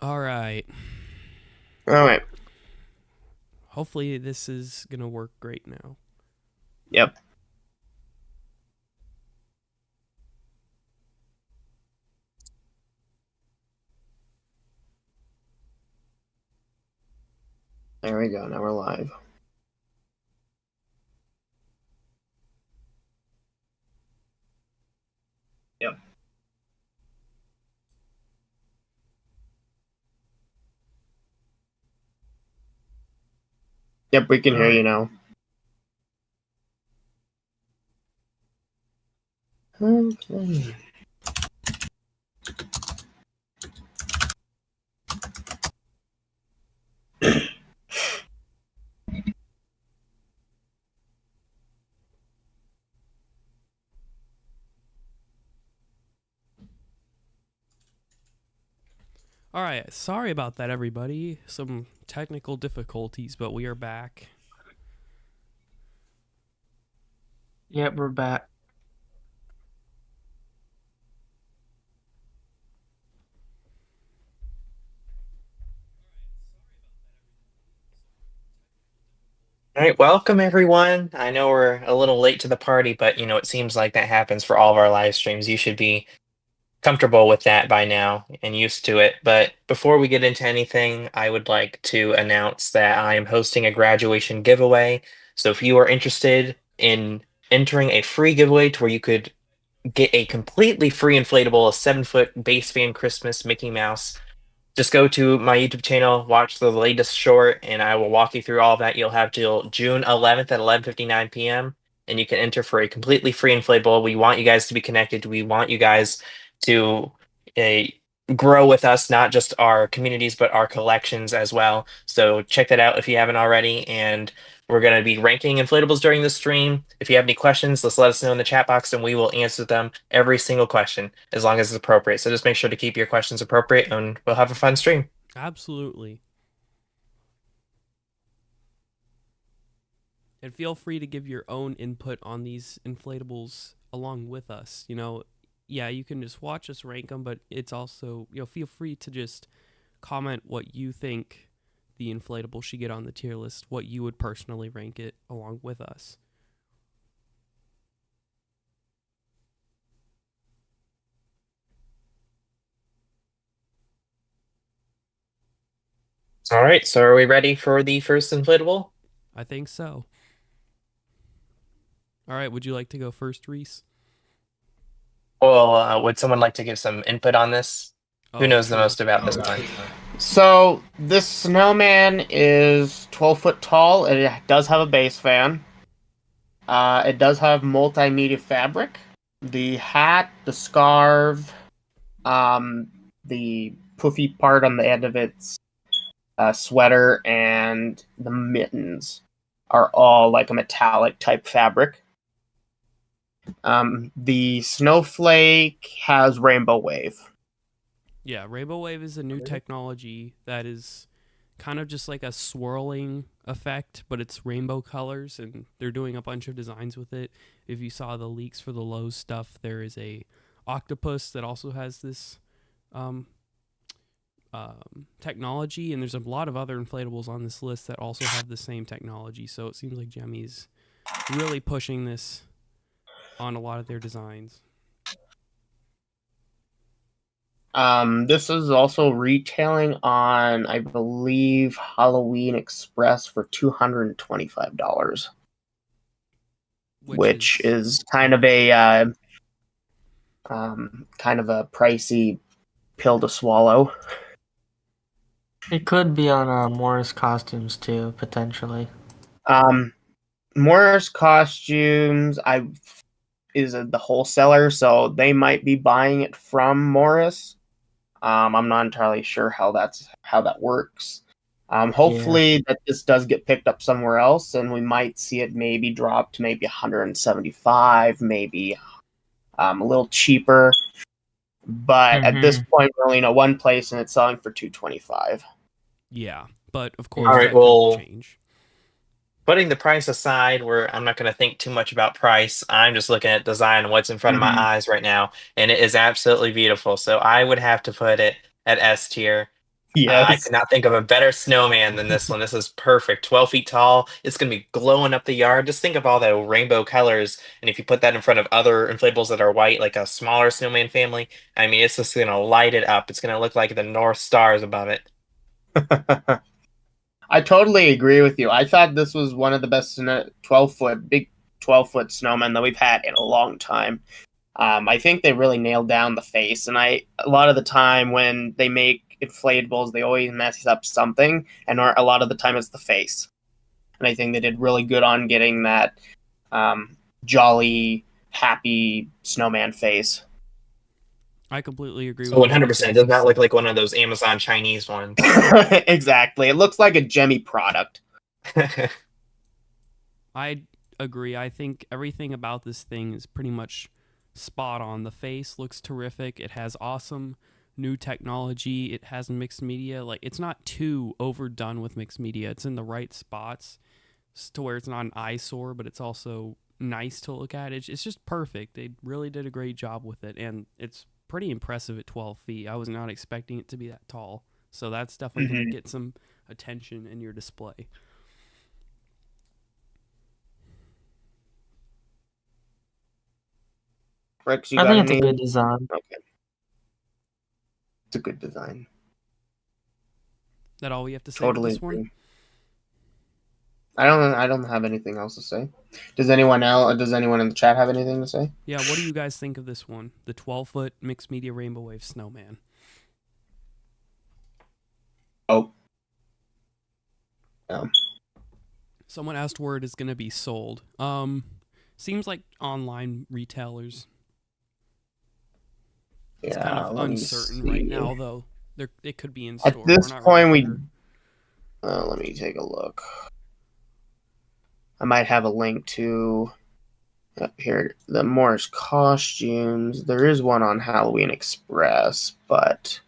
All right. All right. Hopefully this is going to work great now. Yep. There we go. Now we're live. Yep. Yep, we can hear you now. Okay. All right. Sorry about that, everybody. Some technical difficulties, but we are back. Yep, we're back. All right, welcome everyone. I know we're a little late to the party, but it seems like that happens for all of our live streams. You should be comfortable with that by now and used to it. But before we get into anything, I would like to announce that I am hosting a graduation giveaway. So if you are interested in entering a free giveaway to where you could get a completely free inflatable, a 7-foot base fan Christmas Mickey Mouse, just go to my YouTube channel, watch the latest short, and I will walk you through all of that. You'll have till June 11th at 11:59 p.m. and you can enter for a completely free inflatable. We want you guys to be connected. We want you guys to uh, grow with us, not just our communities, but our collections as well. So check that out if you haven't already. And we're going to be ranking inflatables during the stream. If you have any questions, just let us know in the chat box and we will answer them every single question as long as it's appropriate. So just make sure to keep your questions appropriate and we'll have a fun stream. Absolutely. And feel free to give your own input on these inflatables along with us. Yeah, you can just watch us rank them, but it's also, feel free to just comment what you think the inflatable should get on the tier list, what you would personally rank it along with us. All right, so are we ready for the first inflatable? I think so. All right, would you like to go first, Reese? Well, would someone like to give some input on this? Who Oh, knows the true. most about this one? So this snowman is 12 foot tall. It does have a base fan. It does have multimedia fabric. The hat, the scarf, the poofy part on the end of its sweater, and the mittens are all like a metallic type fabric. The snowflake has rainbow wave. Yeah, Rainbow Wave is a new technology that is kind of just like a swirling effect, but it's rainbow colors, and they're doing a bunch of designs with it. If you saw the leaks for the Lowe's stuff, there is a octopus that also has this um, technology, and there's a lot of other inflatables on this list that also have the same technology. So it seems like Gemmy's really pushing this on a lot of their designs. This is also retailing on, I believe, Halloween Express for $225, which is kind of a pricey pill to swallow. It could be on Morris Costumes too, potentially. Morris Costumes is the wholesaler, so they might be buying it from Morris. I'm not entirely sure how that works. Hopefully that this does get picked up somewhere else, and we might see it maybe drop to maybe 175, maybe a little cheaper. But at this point, we only know one place, and it's selling for $225. Yeah, but of course All right, that well, could change. putting the price aside, where I'm not going to think too much about price, I'm just looking at design and what's in front of my eyes right now, and it is absolutely beautiful. So I would have to put it at S tier. I Yes. could not think of a better snowman than this one. This is perfect. 12 feet tall. It's going to be glowing up the yard. Just think of all the rainbow colors. And if you put that in front of other inflatables that are white, like a smaller snowman family, I mean, it's just going to light it up. It's going to look like the North Stars above it. I totally agree with you. I thought this was one of the best 12-foot, big 12-foot snowmen that we've had in a long time. I think they really nailed down the face, and a lot of the time when they make inflatables, they always mess up something, and a lot of the time it's the face. And I think they did really good on getting that jolly, happy snowman face. I completely agree So with 100%. It does not look like one of those Amazon Chinese ones. Exactly. It looks like a Gemmy product. I agree. I think everything about this thing is pretty much spot on. The face looks terrific. It has awesome new technology. It has mixed media. Like, it's not too overdone with mixed media. It's in the right spots to where it's not an eyesore, but it's also nice to look at. It's just perfect. They really did a great job with it, and it's pretty impressive at 12 feet. I was not expecting it to be that tall. So that's definitely going to get some attention in your display. Rex, you I got think it's any? a good design. Okay. It's a good design. That all we have to say Totally for this one? agree. I don't have anything else to say. Does anyone in the chat have anything to say? Yeah, what do you guys think of this one? The 12-foot mixed media rainbow wave snowman. Oh. Someone asked where it is going to be sold. Seems like online retailers. It's kind of uncertain right now, though. It could be in store. At this point, let me take a look. I might have a link to here the Morris costumes. There is one on Halloween Express, but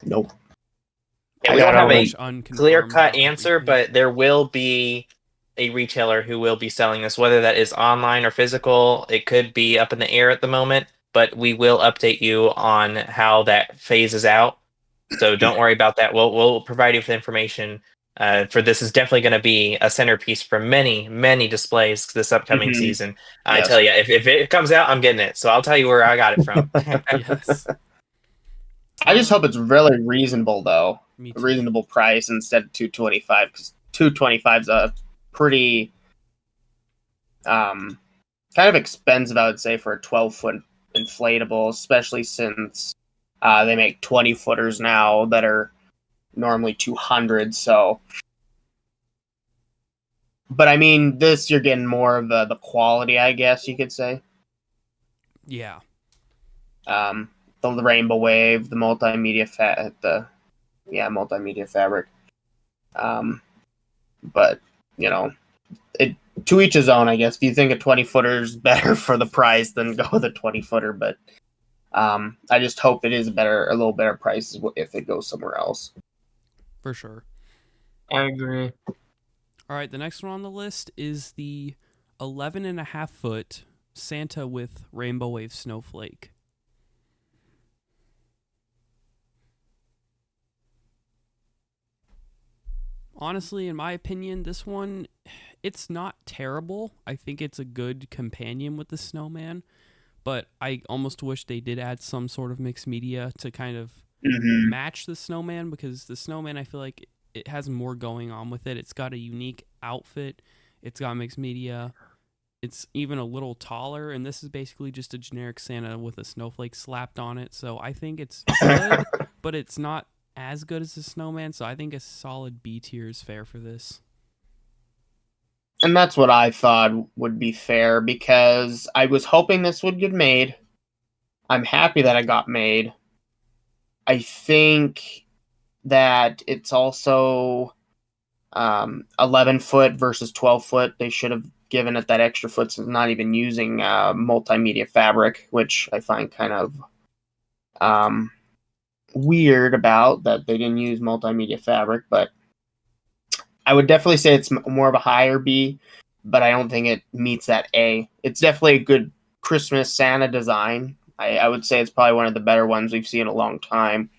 nope. Yeah, we don't have a unconfirmed clear-cut about answer, everything. but there will be a retailer who will be selling this, whether that is online or physical. It could be up in the air at the moment, but we will update you on how that phases out. So don't worry about that. We'll provide you with information. For this is definitely going to be a centerpiece for many, many displays this upcoming season. I Yes. tell you, if it comes out, I'm getting it. So I'll tell you where I got it from. Yes. I just hope it's really reasonable, though. Me A too. reasonable price instead of $225, because $225 is a pretty kind of expensive, I would say, for a 12-foot inflatable, especially since they make 20-footers now that are normally 200. So, but I mean, this you're getting more of the quality, I guess you could say. Yeah. The rainbow wave, the multimedia multimedia fabric. But you know, it to each his own, I guess. If you think a 20-footer is better for the price, then go with a 20-footer. But I just hope it is a little better price if it goes somewhere else. For sure. I agree. All right, the next one on the list is the 11.5-foot Santa with rainbow wave snowflake. Honestly, in my opinion, this one, it's not terrible. I think it's a good companion with the snowman, but I almost wish they did add some sort of mixed media to kind of match the snowman, because the snowman, I feel like it has more going on with it. It's got a unique outfit. It's got mixed media. It's even a little taller, and this is basically just a generic Santa with a snowflake slapped on it. So I think it's good, but it's not as good as the snowman. So I think a solid B tier is fair for this. And that's what I thought would be fair, because I was hoping this would get made. I'm happy that it got made. I think that it's also 11 foot versus 12 foot. They should have given it that extra foot, so not even using multimedia fabric, which I find kind of weird about that they didn't use multimedia fabric, but I would definitely say it's more of a higher B, but I don't think it meets that A. It's definitely a good Christmas Santa design. I would say it's probably one of the better ones we've seen in a long time.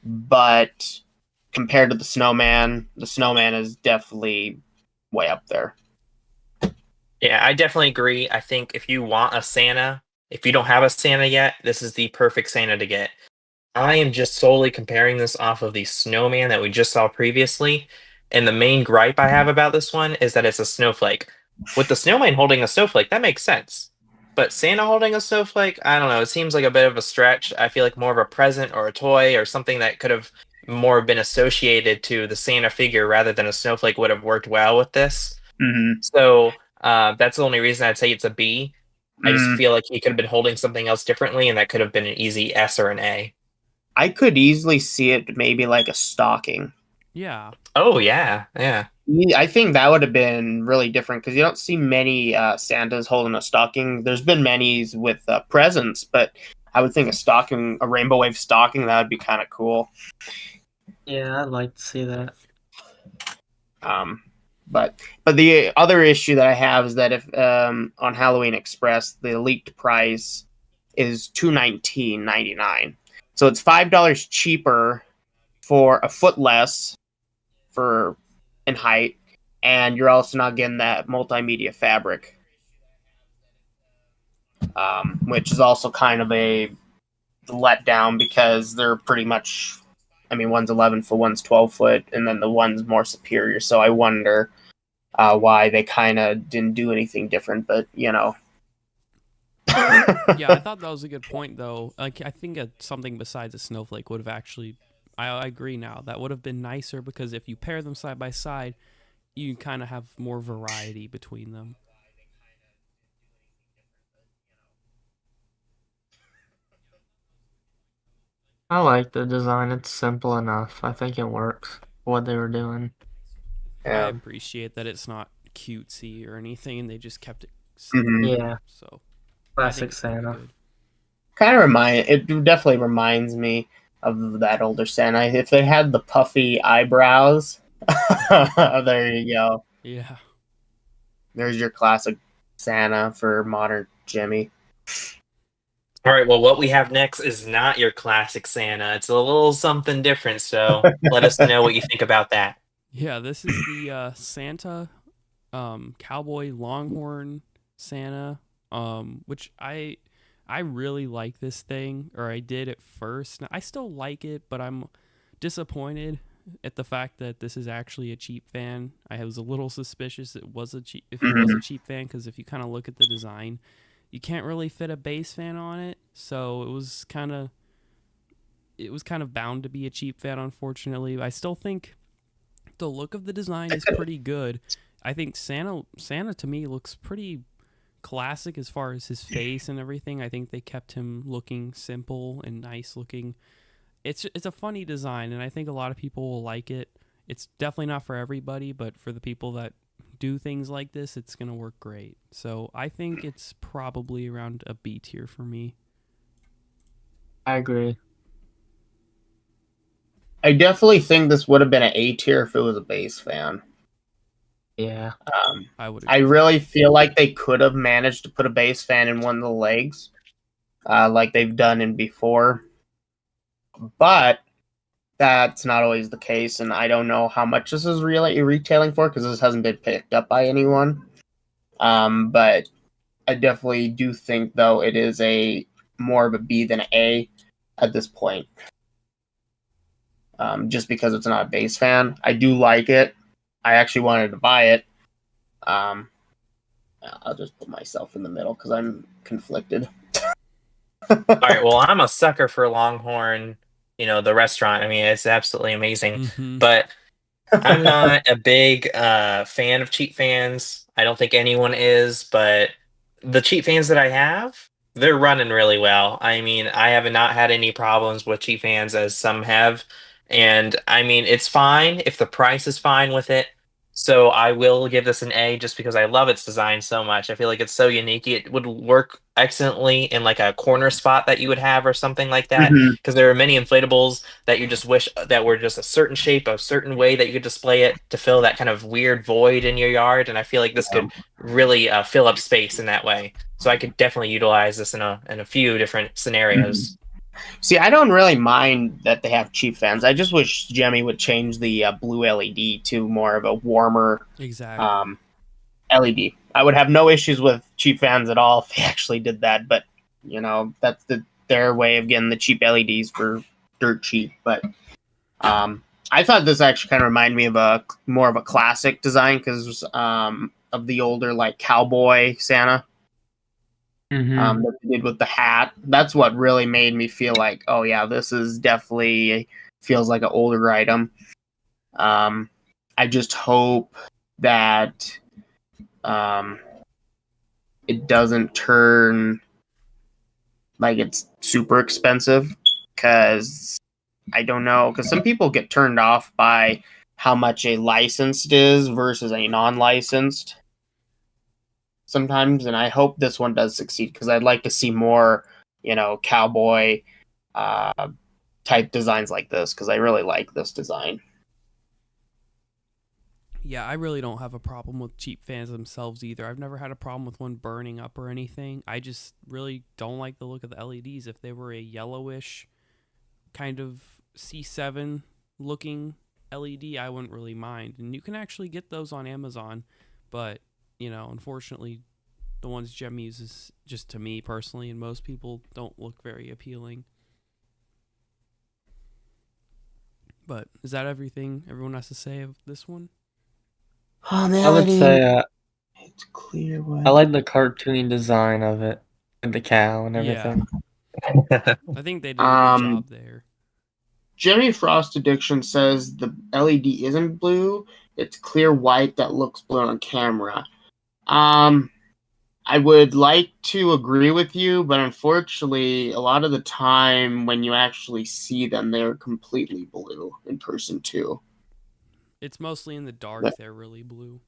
But compared to the Snowman is definitely way up there. Yeah, I definitely agree. I think if you want a Santa, if you don't have a Santa yet, this is the perfect Santa to get. I am just solely comparing this off of the Snowman that we just saw previously. And the main gripe I have about this one is that it's a snowflake. With the Snowman holding a snowflake, that makes sense. But Santa holding a snowflake, I don't know. It seems like a bit of a stretch. I feel like more of a present or a toy or something that could have more been associated to the Santa figure rather than a snowflake would have worked well with this. Mm-hmm. So that's the only reason I'd say it's a B. I just Mm. feel like he could have been holding something else differently, and that could have been an easy S or an A. I could easily see it maybe like a stocking. Yeah. Oh yeah, yeah. I think that would have been really different because you don't see many Santas holding a stocking. There's been many with presents, but I would think a stocking, a rainbow wave stocking, that would be kind of cool. Yeah, I'd like to see that. But the other issue that I have is that if on Halloween Express the leaked price is $219.99, so it's $5 cheaper for a foot less for in height, and you're also not getting that multimedia fabric, which is also kind of a letdown because they're pretty much. I mean, one's 11 foot, one's 12 foot, and then the one's more superior. So I wonder why they kind of didn't do anything different, but Yeah, I thought that was a good point, though. Like, I think something besides a snowflake would have actually. I agree now. That would have been nicer because if you pair them side by side, you kind of have more variety between them. I like the design. It's simple enough. I think it works for what they were doing. I Yeah. appreciate that it's not cutesy or anything, and they just kept it Mhm. simple. Yeah, So I classic think it's pretty Santa. good. It definitely reminds me of that older Santa. If they had the puffy eyebrows, there you go. Yeah. There's your classic Santa for modern Gemmy. All right, well, what we have next is not your classic Santa. It's a little something different, so let us know what you think about that. Yeah, this is the Santa Cowboy Longhorn Santa, which I really like this thing, or I did at first. Now, I still like it, but I'm disappointed at the fact that this is actually a cheap fan. I was a little suspicious it was a cheap fan, because if you kind of look at the design, you can't really fit a base fan on it, so it was kind of bound to be a cheap fan, unfortunately. I still think the look of the design is pretty good. I think Santa to me looks pretty classic as far as his face and everything. I think they kept him looking simple and nice looking. It's a funny design, and I think a lot of people will like it. It's definitely not for everybody, but for the people that do things like this, it's going to work great. So I think it's probably around a B tier for me. I agree. I definitely think this would have been an A tier if it was a base fan. Yeah. I would I really feel like they could have managed to put a base fan in one of the legs, like they've done in before. But that's not always the case, and I don't know how much this is really retailing for because this hasn't been picked up by anyone. But I definitely do think, though, it is a more of a B than an A at this point. Just because it's not a base fan. I do like it. I actually wanted to buy it. I'll just put myself in the middle because I'm conflicted. All right, well, I'm a sucker for Longhorn, the restaurant. I mean, it's absolutely amazing. Mhm. But I'm not a big fan of cheap fans. I don't think anyone is, but the cheap fans that I have, they're running really well. I mean, I have not had any problems with cheap fans as some have. And I mean, it's fine if the price is fine with it. So I will give this an A just because I love its design so much. I feel like it's so unique. It would work. excellently in like a corner spot that you would have or something like that. Mhm. Because there are many inflatables that you just wish that were just a certain shape, a certain way that you could display it to fill that kind of weird void in your yard. And I feel like this could really fill up space in that way. So I could definitely utilize this in a few different scenarios. See, I don't really mind that they have cheap fans. I just wish Gemmy would change the blue LED to more of a warmer Exactly. LED. I would have no issues with cheap fans at all if they actually did that, but that's their way of getting the cheap LEDs for dirt cheap. But I thought this actually kind of reminded me of a more of a classic design because of the older like Cowboy Santa. That they did with the hat. That's what really made me feel like, oh yeah, this is definitely feels like an older item. I just hope that it doesn't turn like it's super expensive, because I don't know, because some people get turned off by how much a licensed is versus a non-licensed sometimes, and I hope this one does succeed because I'd like to see more, cowboy type designs like this because I really like this design. Yeah, I really don't have a problem with cheap fans themselves either. I've never had a problem with one burning up or anything. I just really don't like the look of the LEDs. If they were a yellowish kind of C7 looking LED, I wouldn't really mind. And you can actually get those on Amazon, but unfortunately, the ones Gemmy uses, just to me personally, and most people, don't look very appealing. But is that everything everyone has to say of this one? Oh, the I would LED, say it's clear. I like the cartoony design of it, and the cow and everything. I think they did a good job there. Jimmy Frost Addiction says the LED isn't blue; it's clear white that looks blue on camera. I would like to agree with you, but unfortunately, a lot of the time when you actually see them, they're completely blue in person too. It's mostly in the dark. Yeah. They're really blue.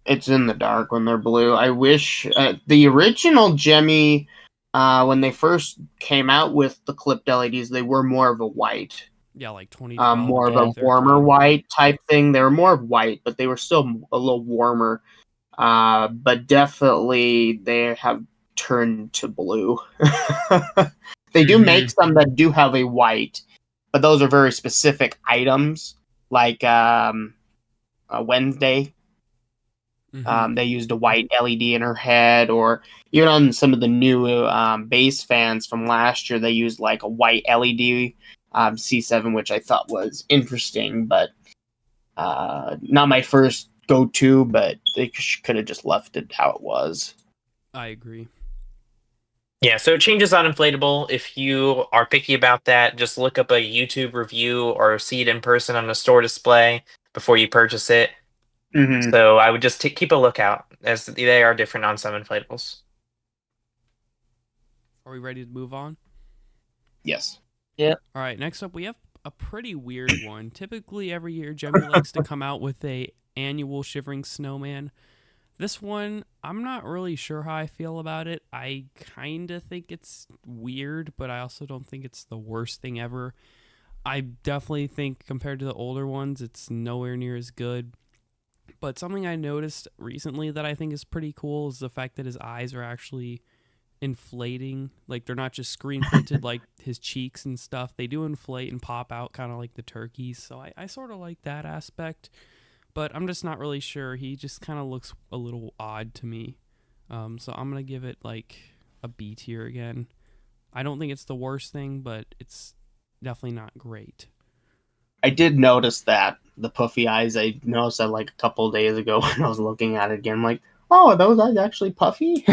It's in the dark when they're blue. I wish the original Gemmy, when they first came out with the clipped LEDs, they were more of a white. Yeah, like 2012. More of a warmer white type thing. They were more white, but they were still a little warmer. But definitely they have turned to blue. They do make some that do have a white, but those are very specific items, like Wednesday. They used a white LED in her head, or even on some of the new bass fans from last year, they used like a white LED C7, which I thought was interesting, but not my first go-to, but they could have just left it how it was. I agree. Yeah, so it changes on Inflatable. If you are picky about that, just look up a YouTube review or see it in person on a store display before you purchase it. Mm-hmm. So I would just keep a lookout, as they are different on some inflatables. Are we ready to move on? Yes. Yeah. All right, next up we have a pretty weird one. Typically every year Gemmy likes to come out with a annual Shivering Snowman. This one, I'm not really sure how I feel about it. I kind of think it's weird, but I also don't think it's the worst thing ever. I definitely think compared to the older ones, it's nowhere near as good. But something I noticed recently that I think is pretty cool is the fact that his eyes are actually inflating. Like, they're not just screen printed like his cheeks and stuff. They do inflate and pop out kind of like the turkeys. So I sort of like that aspect. But I'm just not really sure. He just kind of looks a little odd to me. So I'm going to give it like a B tier again. I don't think it's the worst thing, but it's definitely not great. I did notice that, the puffy eyes. I noticed that like a couple of days ago when I was looking at it again. Like, oh, are those eyes actually puffy?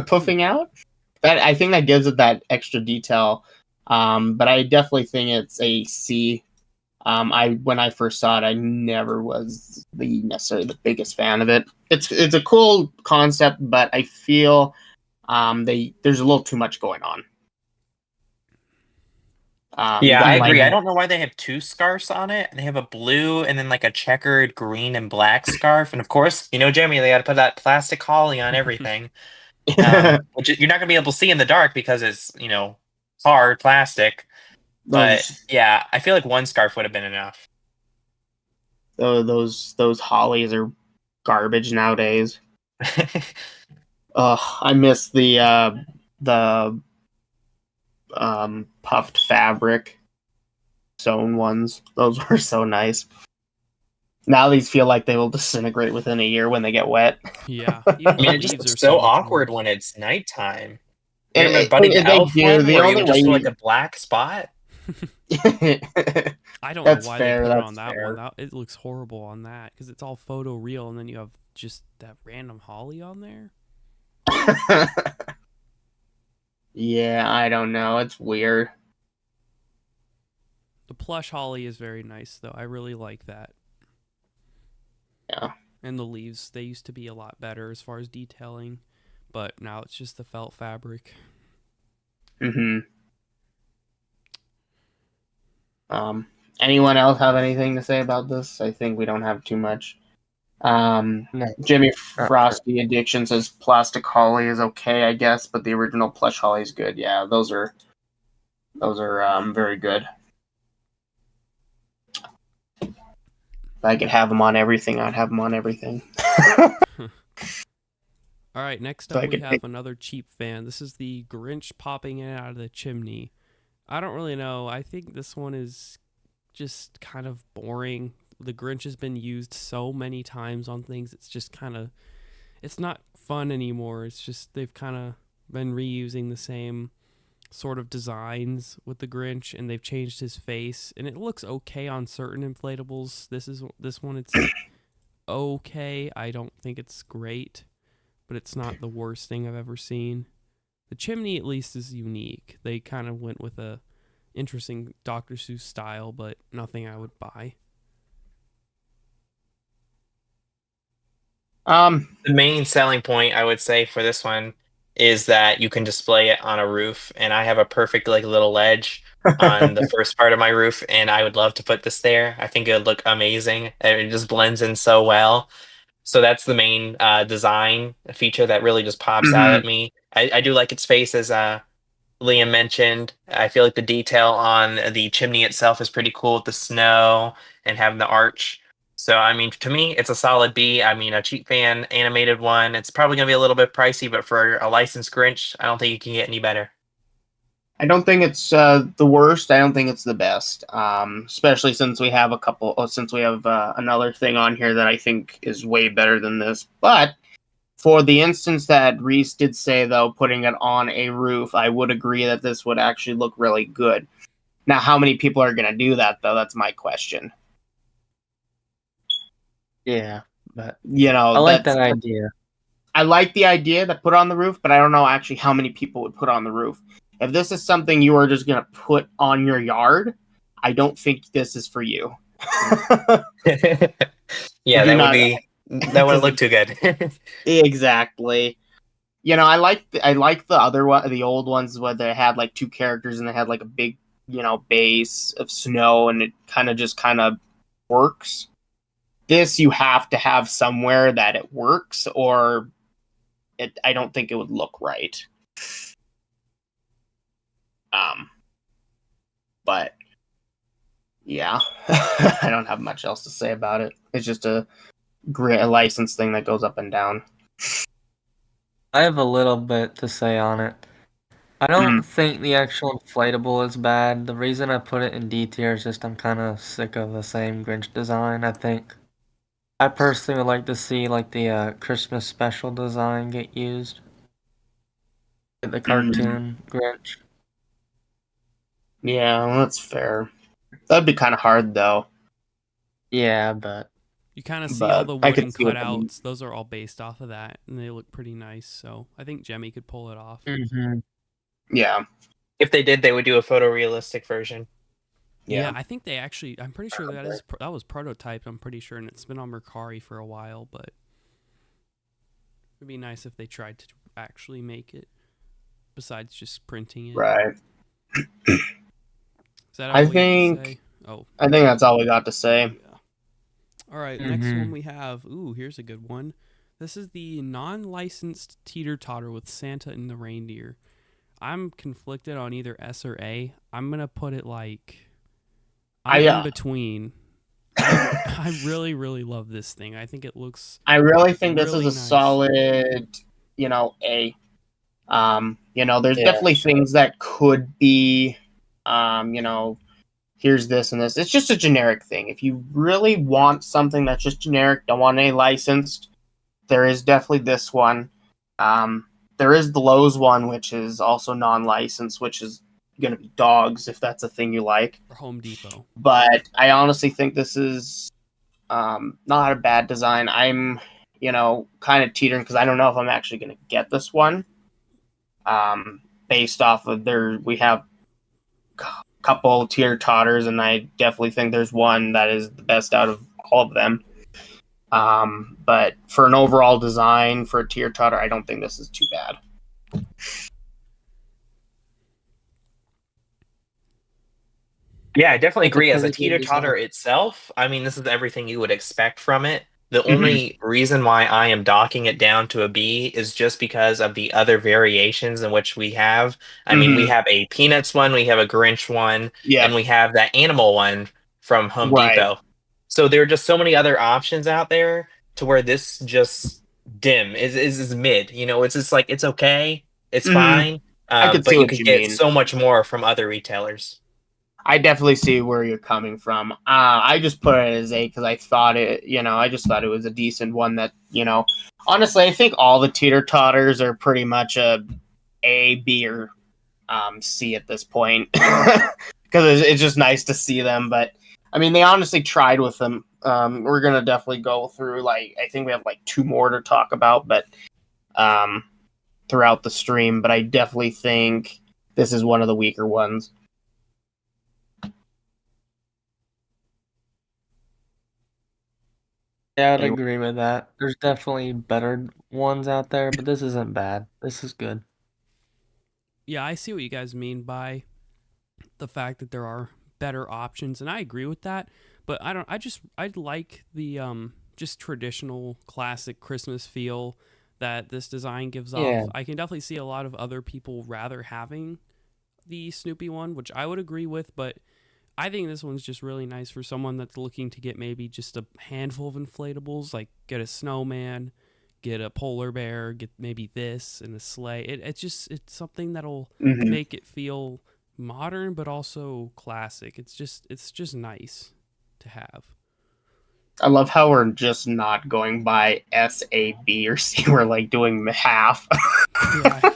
Puffing out? I think that gives it that extra detail. But I definitely think it's a C. When I first saw it, I never was necessarily the biggest fan of it. It's a cool concept, but I feel there's a little too much going on. Yeah, I agree. I don't know why they have two scarves on it. They have a blue and then like a checkered green and black scarf. And of course, Gemmy, they got to put that plastic holly on everything. which you're not going to be able to see in the dark because it's, hard plastic. But those yeah, I feel like one scarf would have been enough. those hollies are garbage nowadays. I miss the puffed fabric sewn ones. Those were so nice. Now these feel like they will disintegrate within a year when they get wet. Yeah, even I mean, the it just leaves looks are so so much awkward worse. when it's nighttime. You remember Buddy the They Elf do. one The where you only would just feel way like a black spot? I don't know That's why fair. they put it on That's that fair. one. It looks horrible on that because it's all photo real, and then you have just that random holly on there. Yeah, I don't know. It's weird. The plush holly is very nice, though. I really like that. Yeah. And the leaves, they used to be a lot better as far as detailing, but now it's just the felt fabric. Mm-hmm. Anyone else have anything to say about this? I think we don't have too much. No. Jimmy Frosty Addiction says plastic holly is okay, I guess, but the original plush holly is good. Yeah, those are very good. If I could have them on everything, I'd have them on everything. All right, next So up I we could have pick- another cheap fan. This is the Grinch popping in out of the chimney. I don't really know. I think this one is just kind of boring. The Grinch has been used so many times on things. It's just kind of, it's not fun anymore. It's just they've kind of been reusing the same sort of designs with the Grinch, and they've changed his face, and it looks okay on certain inflatables. This one, it's okay. I don't think it's great, but it's not the worst thing I've ever seen. The chimney at least is unique. They kind of went with a interesting Dr. Seuss style, but nothing I would buy. The main selling point, I would say, for this one is that you can display it on a roof, and I have a perfect like little ledge on the first part of my roof, and I would love to put this there. I think it would look amazing. And it just blends in so well. So that's the main design feature that really just pops out Mhm. at me. I do like its face, as Liam mentioned. I feel like the detail on the chimney itself is pretty cool with the snow and having the arch. So, I mean, to me, it's a solid B. I mean, a cheap fan animated one. It's probably going to be a little bit pricey, but for a licensed Grinch, I don't think you can get any better. I don't think it's the worst. I don't think it's the best. Especially since we have another thing on here that I think is way better than this. But for the instance that Reese did say, though, putting it on a roof, I would agree that this would actually look really good. Now, how many people are going to do that, though? That's my question. Yeah, but I like that idea. I like the idea to put on the roof, but I don't know actually how many people would put on the roof. If this is something you are just going to put on your yard, I don't think this is for you. Yeah, Do that wouldn't look too good. Exactly. I like the other one, the old ones where they had like two characters and they had like a big, base of snow and it kind of works. This you have to have somewhere that it works, or I don't think it would look right. But yeah, I don't have much else to say about it. It's just a license thing that goes up and down. I have a little bit to say on it. I don't think the actual inflatable is bad. The reason I put it in D tier is just I'm kind of sick of the same Grinch design. I personally would like to see like the Christmas special design get used. Like the cartoon Grinch. Yeah, well, that's fair. That'd be kind of hard though. Yeah, but You kind of see all But the I could wooden see what you mean. cutouts. Those are all based off of that, and they look pretty nice. So I think Gemmy could pull it off. Yeah. If they did, they would do a photorealistic version. Yeah, I think they actually. I'm pretty sure that was prototyped. I'm pretty sure, and it's been on Mercari for a while. But it'd be nice if they tried to actually make it, besides just printing it. Right. Is that all I we have to think say? Oh, I think that's all we got to say. yeah. All right, next one we have. Ooh, here's a good one. This is the non-licensed teeter-totter with Santa and the reindeer. I'm conflicted on either S or A. I'm gonna put it like I'm in between. I really, really love this thing. I think it looks. I really think this is really a nice. solid, A. There's Yeah. definitely things that could be, here's this and this. It's just a generic thing. If you really want something that's just generic, don't want any licensed, there is definitely this one. There is the Lowe's one, which is also non-licensed, which is going to be dogs, if that's a thing you like. Or Home Depot. But I honestly think this is not a bad design. I'm, kind of teetering because I don't know if I'm actually going to get this one. Based off of we have a couple teeter totters, and I definitely think there's one that is the best out of all of them. But for an overall design for a teeter totter, I don't think this is too bad. Yeah, I definitely It's a agree. As a pretty good teeter-totter design. itself, I mean, this is everything you would expect from it. The only reason why I am docking it down to a B is just because of the other variations in which we have. I mean, we have a Peanuts one, we have a Grinch one, Yeah, and we have that animal one from Home right. Depot. So there are just so many other options out there to where this just is mid. It's just like it's okay, it's fine, I could but see you what could you get mean. so much more from other retailers. I definitely see where you're coming from. I just put it as A because I thought I just thought it was a decent one that, honestly, I think all the teeter totters are pretty much a A, B, or C at this point because it's just nice to see them. But I mean, they honestly tried with them. We're gonna definitely go through I think we have 2 more to talk about, but throughout the stream. But I definitely think this is one of the weaker ones. Yeah, I'd agree with that. There's definitely better ones out there, but this isn't bad. This is good. Yeah, I see what you guys mean by the fact that there are better options, and I agree with that. But I like the just traditional classic Christmas feel that this design gives Yeah. off. I can definitely see a lot of other people rather having the Snoopy one, which I would agree with, but I think this one's just really nice for someone that's looking to get maybe just a handful of inflatables, like get a snowman, get a polar bear, get maybe this and a sleigh. It's something that'll make it feel modern but also classic. It's just nice to have. I love how we're just not going by S, A, B, or C. We're doing half. Yeah.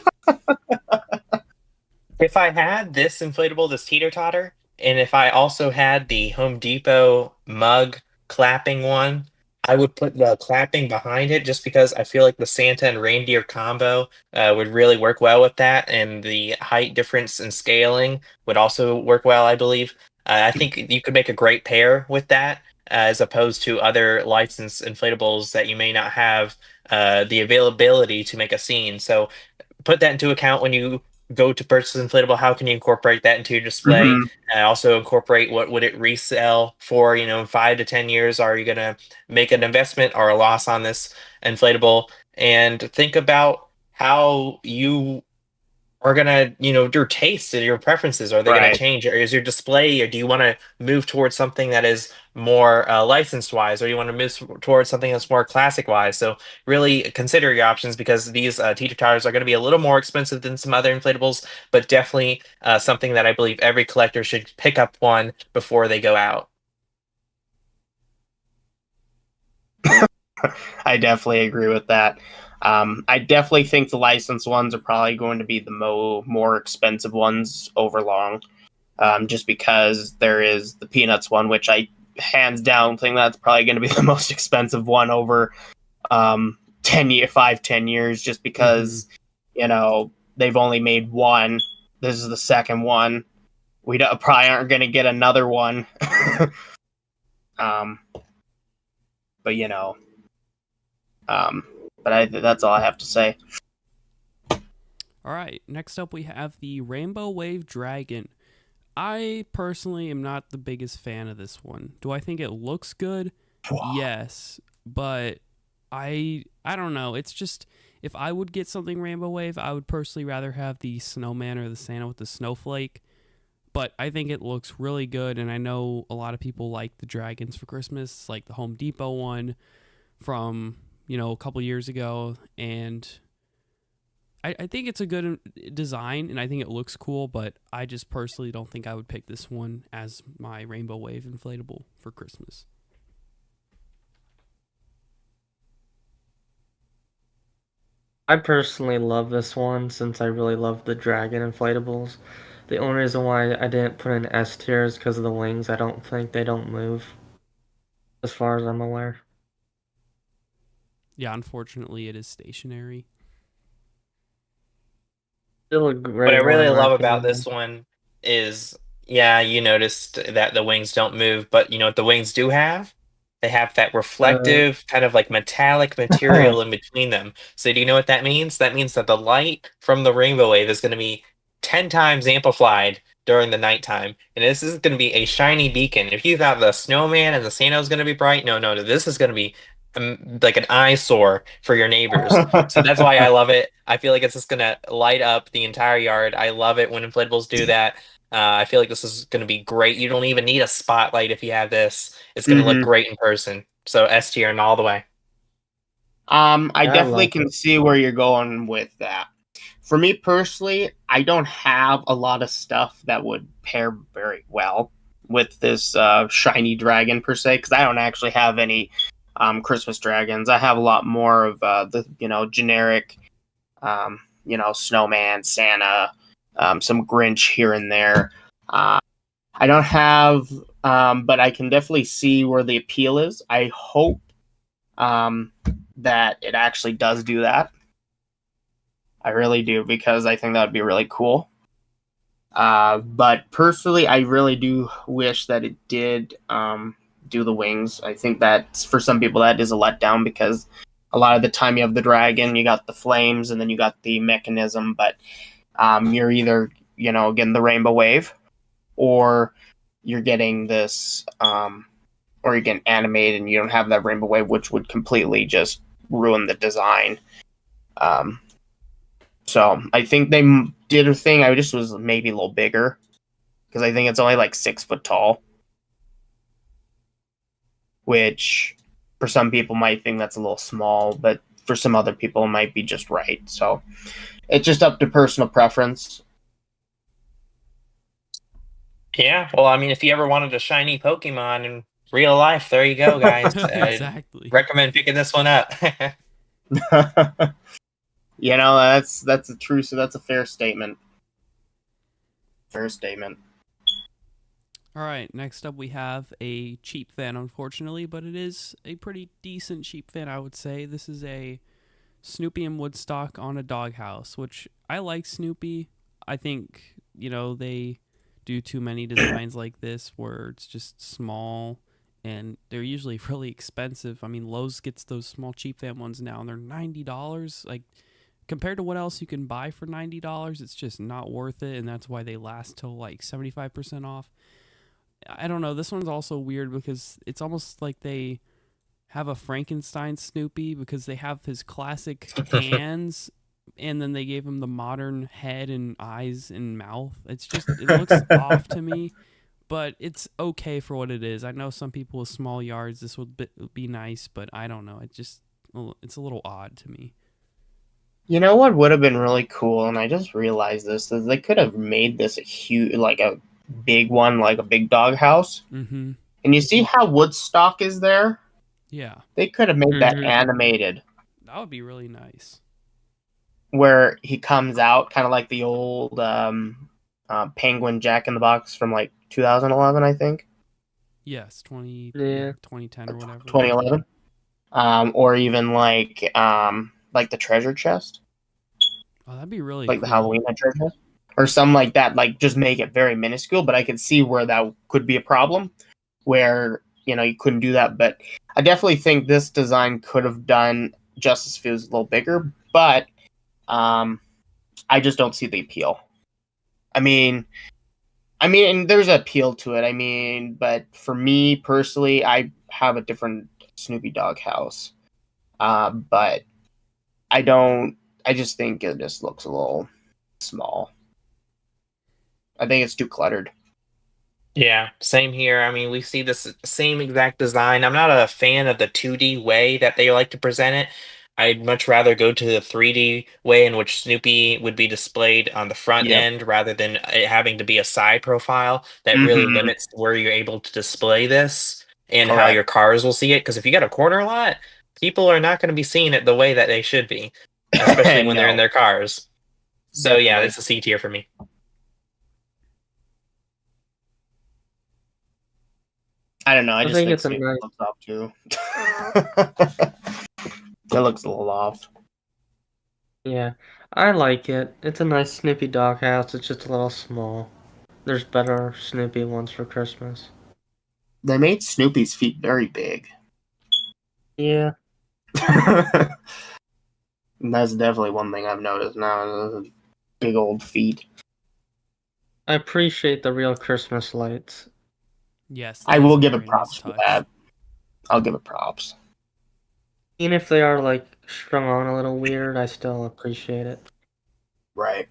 If I had this inflatable, this teeter-totter, and if I also had the Home Depot mug clapping one, I would put the clapping behind it just because I feel like the Santa and reindeer combo would really work well with that, and the height difference in scaling would also work well, I believe. I think you could make a great pair with that, as opposed to other licensed inflatables that you may not have the availability to make a scene. So put that into account when you go to purchase inflatable. How can you incorporate that into your display? And also incorporate what would it resell for, in 5 to 10 years? Are you going to make an investment or a loss on this inflatable? And think about how you are going to, your taste and your preferences. Are they going to Right. change? Or is your display, or do you want to move towards something that is more licensed wise, or you want to move towards something that's more classic wise? So really consider your options, because these teeter totters are going to be a little more expensive than some other inflatables, but definitely something that I believe every collector should pick up one before they go out. I definitely agree with that. I definitely think the licensed ones are probably going to be the more expensive ones over long, just because there is the Peanuts one, which I hands down think that's probably going to be the most expensive one over 10 years, just because they've only made one. This is the second one. We probably aren't going to get another one. But that's all I have to say. All right, next up we have the Rainbow Wave Dragon. I personally am not the biggest fan of this one. Do I think it looks good? Yes, but I don't know. It's just if I would get something Rainbow Wave, I would personally rather have the Snowman or the Santa with the Snowflake. But I think it looks really good, and I know a lot of people like the dragons for Christmas, like the Home Depot one from a couple years ago, and I think it's a good design, and I think it looks cool. But I just personally don't think I would pick this one as my Rainbow Wave inflatable for Christmas. I personally love this one since I really love the dragon inflatables. The only reason why I didn't put in S tier is because of the wings. I don't think they don't move, as far as I'm aware. Yeah, unfortunately, it is stationary. Still a great What I one really in my love about opinion. this one is, yeah, you noticed that the wings don't move, but you know what the wings do have? They have that Uh, reflective, kind of like metallic material in between them. So do you know what that means? That means that the light from the rainbow wave is going to be 10 times amplified during the nighttime. And this is going to be a shiny beacon. If you thought the snowman and the Santa was going to be bright, no, no, this is going to be like an eyesore for your neighbors. So that's why I love it. I feel like it's just gonna light up the entire yard. I love it when inflatables do that. I feel like this is gonna be great. You don't even need a spotlight if you have this. It's gonna look hmm great in person. So S tier and all the way. I yeah, I definitely love can it. see where you're going with that. For me personally, I don't have a lot of stuff that would pair very well with this shiny dragon per se, because I don't actually have any Christmas dragons. I have a lot more of the generic, snowman, Santa, some Grinch here and there. I don't have, but I can definitely see where the appeal is. I hope um, that it actually does do that. I really do, because I think that would be really cool. But personally, I really do wish that it did do the wings. I think that for some people that is a letdown, because a lot of the time you have the dragon, you got the flames, and then you got the mechanism, but you're either getting the rainbow wave, or you're getting this, or you're getting animated and you don't have that rainbow wave, which would completely just ruin the design. Um, so I think they did a thing. I just was maybe a little bigger, because I think it's only like 6 foot tall, which for some people might think that's a little small, but for some other people it might be just right. So it's just up to personal preference. Yeah, well, I mean, if you ever wanted a shiny Pokemon in real life, there you go, guys. Exactly. Recommend picking this one up. That's a true. So that's a fair statement. Fair statement. All right, next up we have a cheap fan, unfortunately, but it is a pretty decent cheap fan, I would say. This is a Snoopy and Woodstock on a doghouse, which I like Snoopy. I think, they do too many designs like this where it's just small and they're usually really expensive. I mean, Lowe's gets those small cheap fan ones now and they're $90. Like, compared to what else you can buy for $90, it's just not worth it, and that's why they last till like 75% off. I don't know. This one's also weird because it's almost like they have a Frankenstein Snoopy, because they have his classic hands and then they gave him the modern head and eyes and mouth. It looks off to me, but it's okay for what it is. I know some people with small yards, this would be nice, but I don't know. It's a little odd to me. You know what would have been really cool, and I just realized this, is they could have made this a huge, like a big one, like a big dog house. Mm-hmm. And you see how Woodstock is there? Yeah, They could have made that Mhm. animated, that would be really nice. where he comes out, kind of like the old Penguin Jack in the Box from like 2011, I think, Yes, Yeah. 2010 or whatever. 2011, or even like the treasure chest, Oh, that'd be really like the cool. Halloween treasure chest, or something like that. Like just make it very minuscule. But I could see where that could be a problem, where you couldn't do that. But I definitely think this design could have done justice if it was a little bigger. But I just don't see the appeal. I mean, there's an appeal to it. I mean, but for me personally, I have a different Snoopy Dog house. But I just think it just looks a little small. I think it's too cluttered. Yeah, same here. I mean, we see this same exact design. I'm not a fan of the 2D way that they like to present it. I'd much rather go to the 3D way in which Snoopy would be displayed on the front Yep. end rather than it having to be a side profile that really Mhm. limits where you're able to display this and how Correct. your cars will see it. Because if you got a corner lot, people are not going to be seeing it the way that they should be, especially when they're in No, their cars. So yeah, definitely. it's a C tier for me. I don't know. I I just think think it's a Snoopy nice. looks off too. It looks a little off. Yeah, I like it. It's a nice Snoopy doghouse. It's just a little small. There's better Snoopy ones for Christmas. They made Snoopy's feet very big. Yeah, And that's definitely one thing I've noticed now. Big old feet. I appreciate the real Christmas lights. Yes, I that is will a give very it nice props for touch. that. I'll give it props. Even if they are like strung on a little weird, I still appreciate it. Right.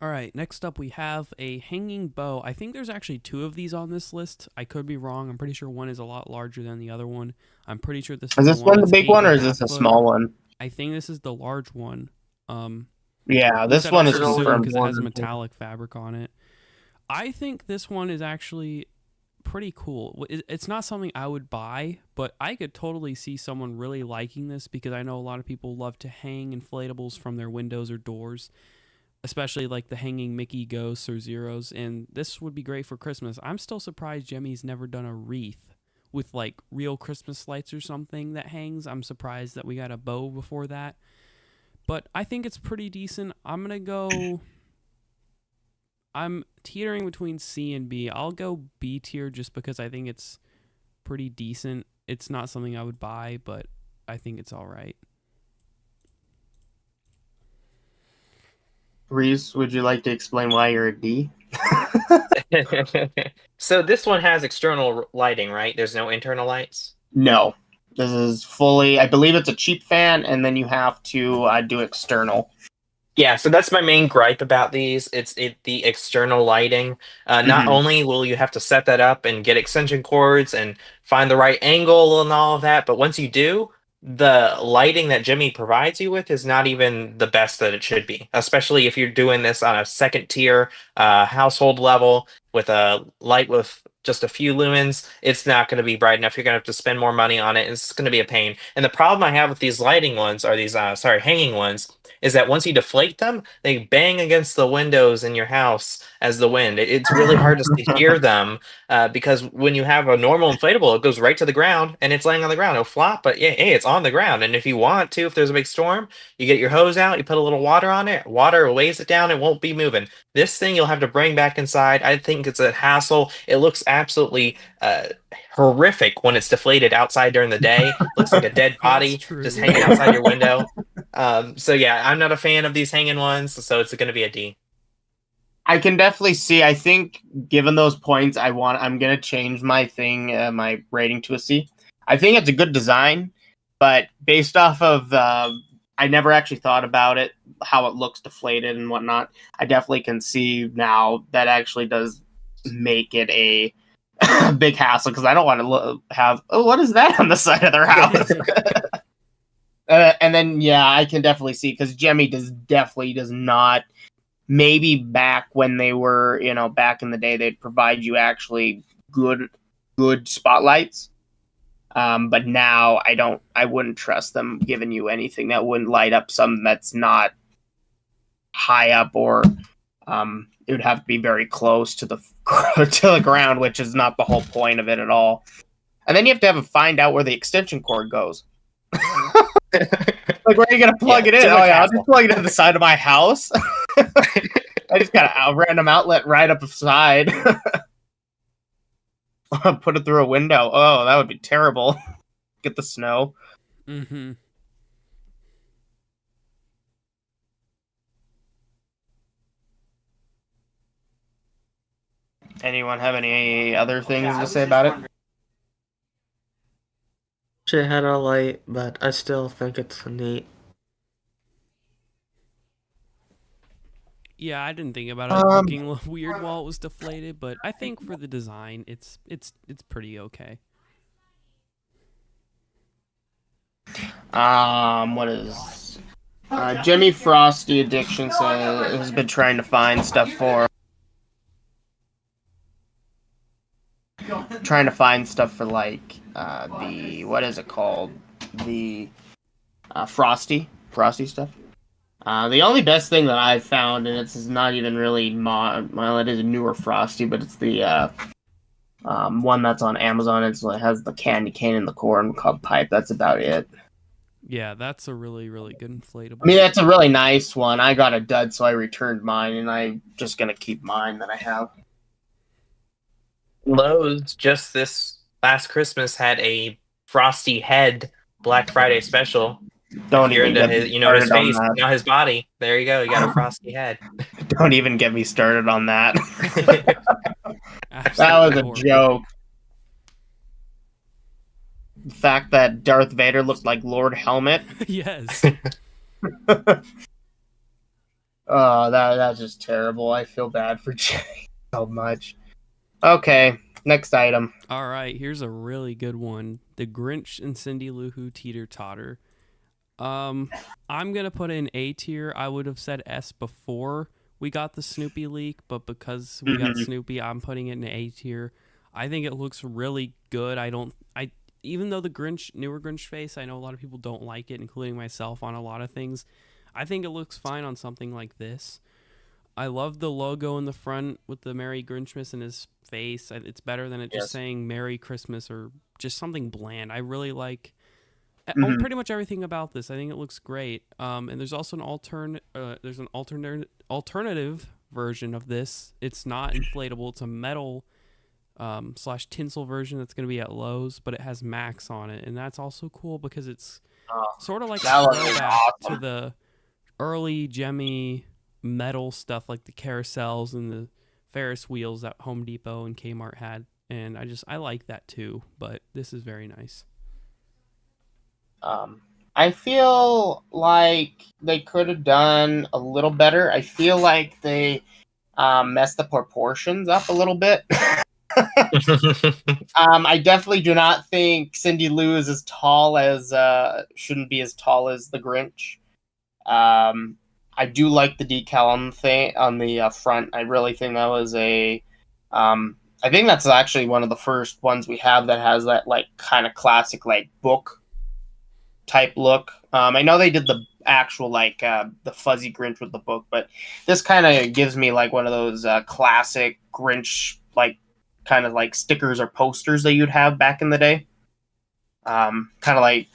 All right, next up we have a hanging bow. I think there's actually two of these on this list. I could be wrong. I'm pretty sure one is a lot larger than the other one. I'm pretty sure this Is is this the one the that's big eight one and or a is half this a foot. small one? I think this is the large one. Yeah, At least this I'd one is have to assume confirmed. because it has a one, I think. metallic fabric on it. I think this one is actually pretty cool. It's not something I would buy, but I could totally see someone really liking this because I know a lot of people love to hang inflatables from their windows or doors, especially like the hanging Mickey ghosts or zeros, and this would be great for Christmas. I'm still surprised Gemmy's never done a wreath with like real Christmas lights or something that hangs. I'm surprised that we got a bow before that. But I think it's pretty decent. I'm teetering between C and B. I'll go B tier just because I think it's pretty decent. It's not something I would buy, but I think it's all right. Reese, would you like to explain why you're a D? So this one has external lighting, right? There's no internal lights. No. This is fully, I believe it's a cheap fan, and then you have to do external. Yeah, so that's my main gripe about these. It's the external lighting. Not Mhm. only will you have to set that up and get extension cords and find the right angle and all of that, but once you do, the lighting that Jimmy provides you with is not even the best that it should be. Especially if you're doing this on a second tier household level with a light with just a few lumens, it's not going to be bright enough. You're going to have to spend more money on it. It's going to be a pain. And the problem I have with these lighting ones, or these hanging ones, is that once you deflate them, they bang against the windows in your house as the wind. It's really hard to hear them because when you have a normal inflatable, it goes right to the ground and it's laying on the ground. It'll flop, but yeah, hey, it's on the ground. And if you want to, if there's a big storm, you get your hose out, you put a little water on it, water weighs it down, it won't be moving. This thing you'll have to bring back inside. I think it's a hassle. It looks absolutely horrific when it's deflated outside during the day. Looks like a dead That's body true. just hanging outside your window. So yeah, I'm not a fan of these hanging ones, so it's going to be a D. I can definitely see. I think, given those points, I'm gonna change my thing, my rating to a C. I think it's a good design, but based off of, I never actually thought about it, how it looks deflated and whatnot. I definitely can see now that actually does make it a big hassle because I don't want to have. Oh, what is that on the side of their house? And then yeah, I can definitely see because Gemmy definitely does not. Maybe back when they were, back in the day, they'd provide you actually good spotlights. But now I wouldn't trust them giving you anything that wouldn't light up something that's not high up, or it would have to be very close to the to the ground, which is not the whole point of it at all. And then you have to find out where the extension cord goes. Like, where are you gonna plug it in? too Oh much yeah, I'll hassle. just plug it in the side of my house. I just got a random outlet right up the side. Put it through a window. Oh, that would be terrible. Get the snow. Mm-hmm. Anyone have any other things to say about it? It had a light, but I still think it's neat. Yeah, I didn't think about it Um, looking weird while it was deflated, but I think for the design, it's pretty okay. what is Gemmy Frosty Addiction has been trying to find stuff for like the what is it called, the Frosty stuff. The only best thing that I've found, and it's not even really well, it is a newer Frosty, but it's the one that's on Amazon. It has the candy cane and the corn cob pipe. That's about it. Yeah, that's a really, really good inflatable. I mean, that's a really nice one. I got a dud, so I returned mine, and I'm just gonna keep mine that I have. Lowe's just this last Christmas had a Frosty head Black Friday special. Don't If you're even into get his, me you know, his started on face, that. not his body. There you go. You got a Frosty head. Don't even get me started on that. That was Absolutely a horrible. joke. The fact that Darth Vader looked like Lord Helmet. Yes. Oh, that's just terrible. I feel bad for Jay so much. Okay, next item. All right, here's a really good one. The Grinch and Cindy Lou Who Teeter Totter. I'm gonna put in A tier. I would have said S before we got the Snoopy leak, but because we got Snoopy, I'm putting it in A tier. I think it looks really good. Even though the newer Grinch face, I know a lot of people don't like it, including myself on a lot of things. I think it looks fine on something like this. I love the logo in the front with the Merry Grinchmas in his face. It's better than it just saying Merry Christmas or just something bland. I really like pretty much everything about this. I think it looks great. And there's also an alternative version of this. It's not inflatable. It's a metal / tinsel version that's going to be at Lowe's, but it has Max on it, and that's also cool because it's sort of like a throwback to the early Gemmy metal stuff, like the carousels and the Ferris wheels that Home Depot and Kmart had, and I like that too. But this is very nice. I feel like they could have done a little better. I feel like they messed the proportions up a little bit. I definitely do not think Cindy Lou is as tall as shouldn't be as tall as the Grinch. I do like the decal on the front. I really think that was I think that's actually one of the first ones we have that has that like kind of classic like book type look. I know they did the actual like the fuzzy Grinch with the book, but this kind of gives me like one of those classic Grinch like kind of like stickers or posters that you'd have back in the day. Kind of like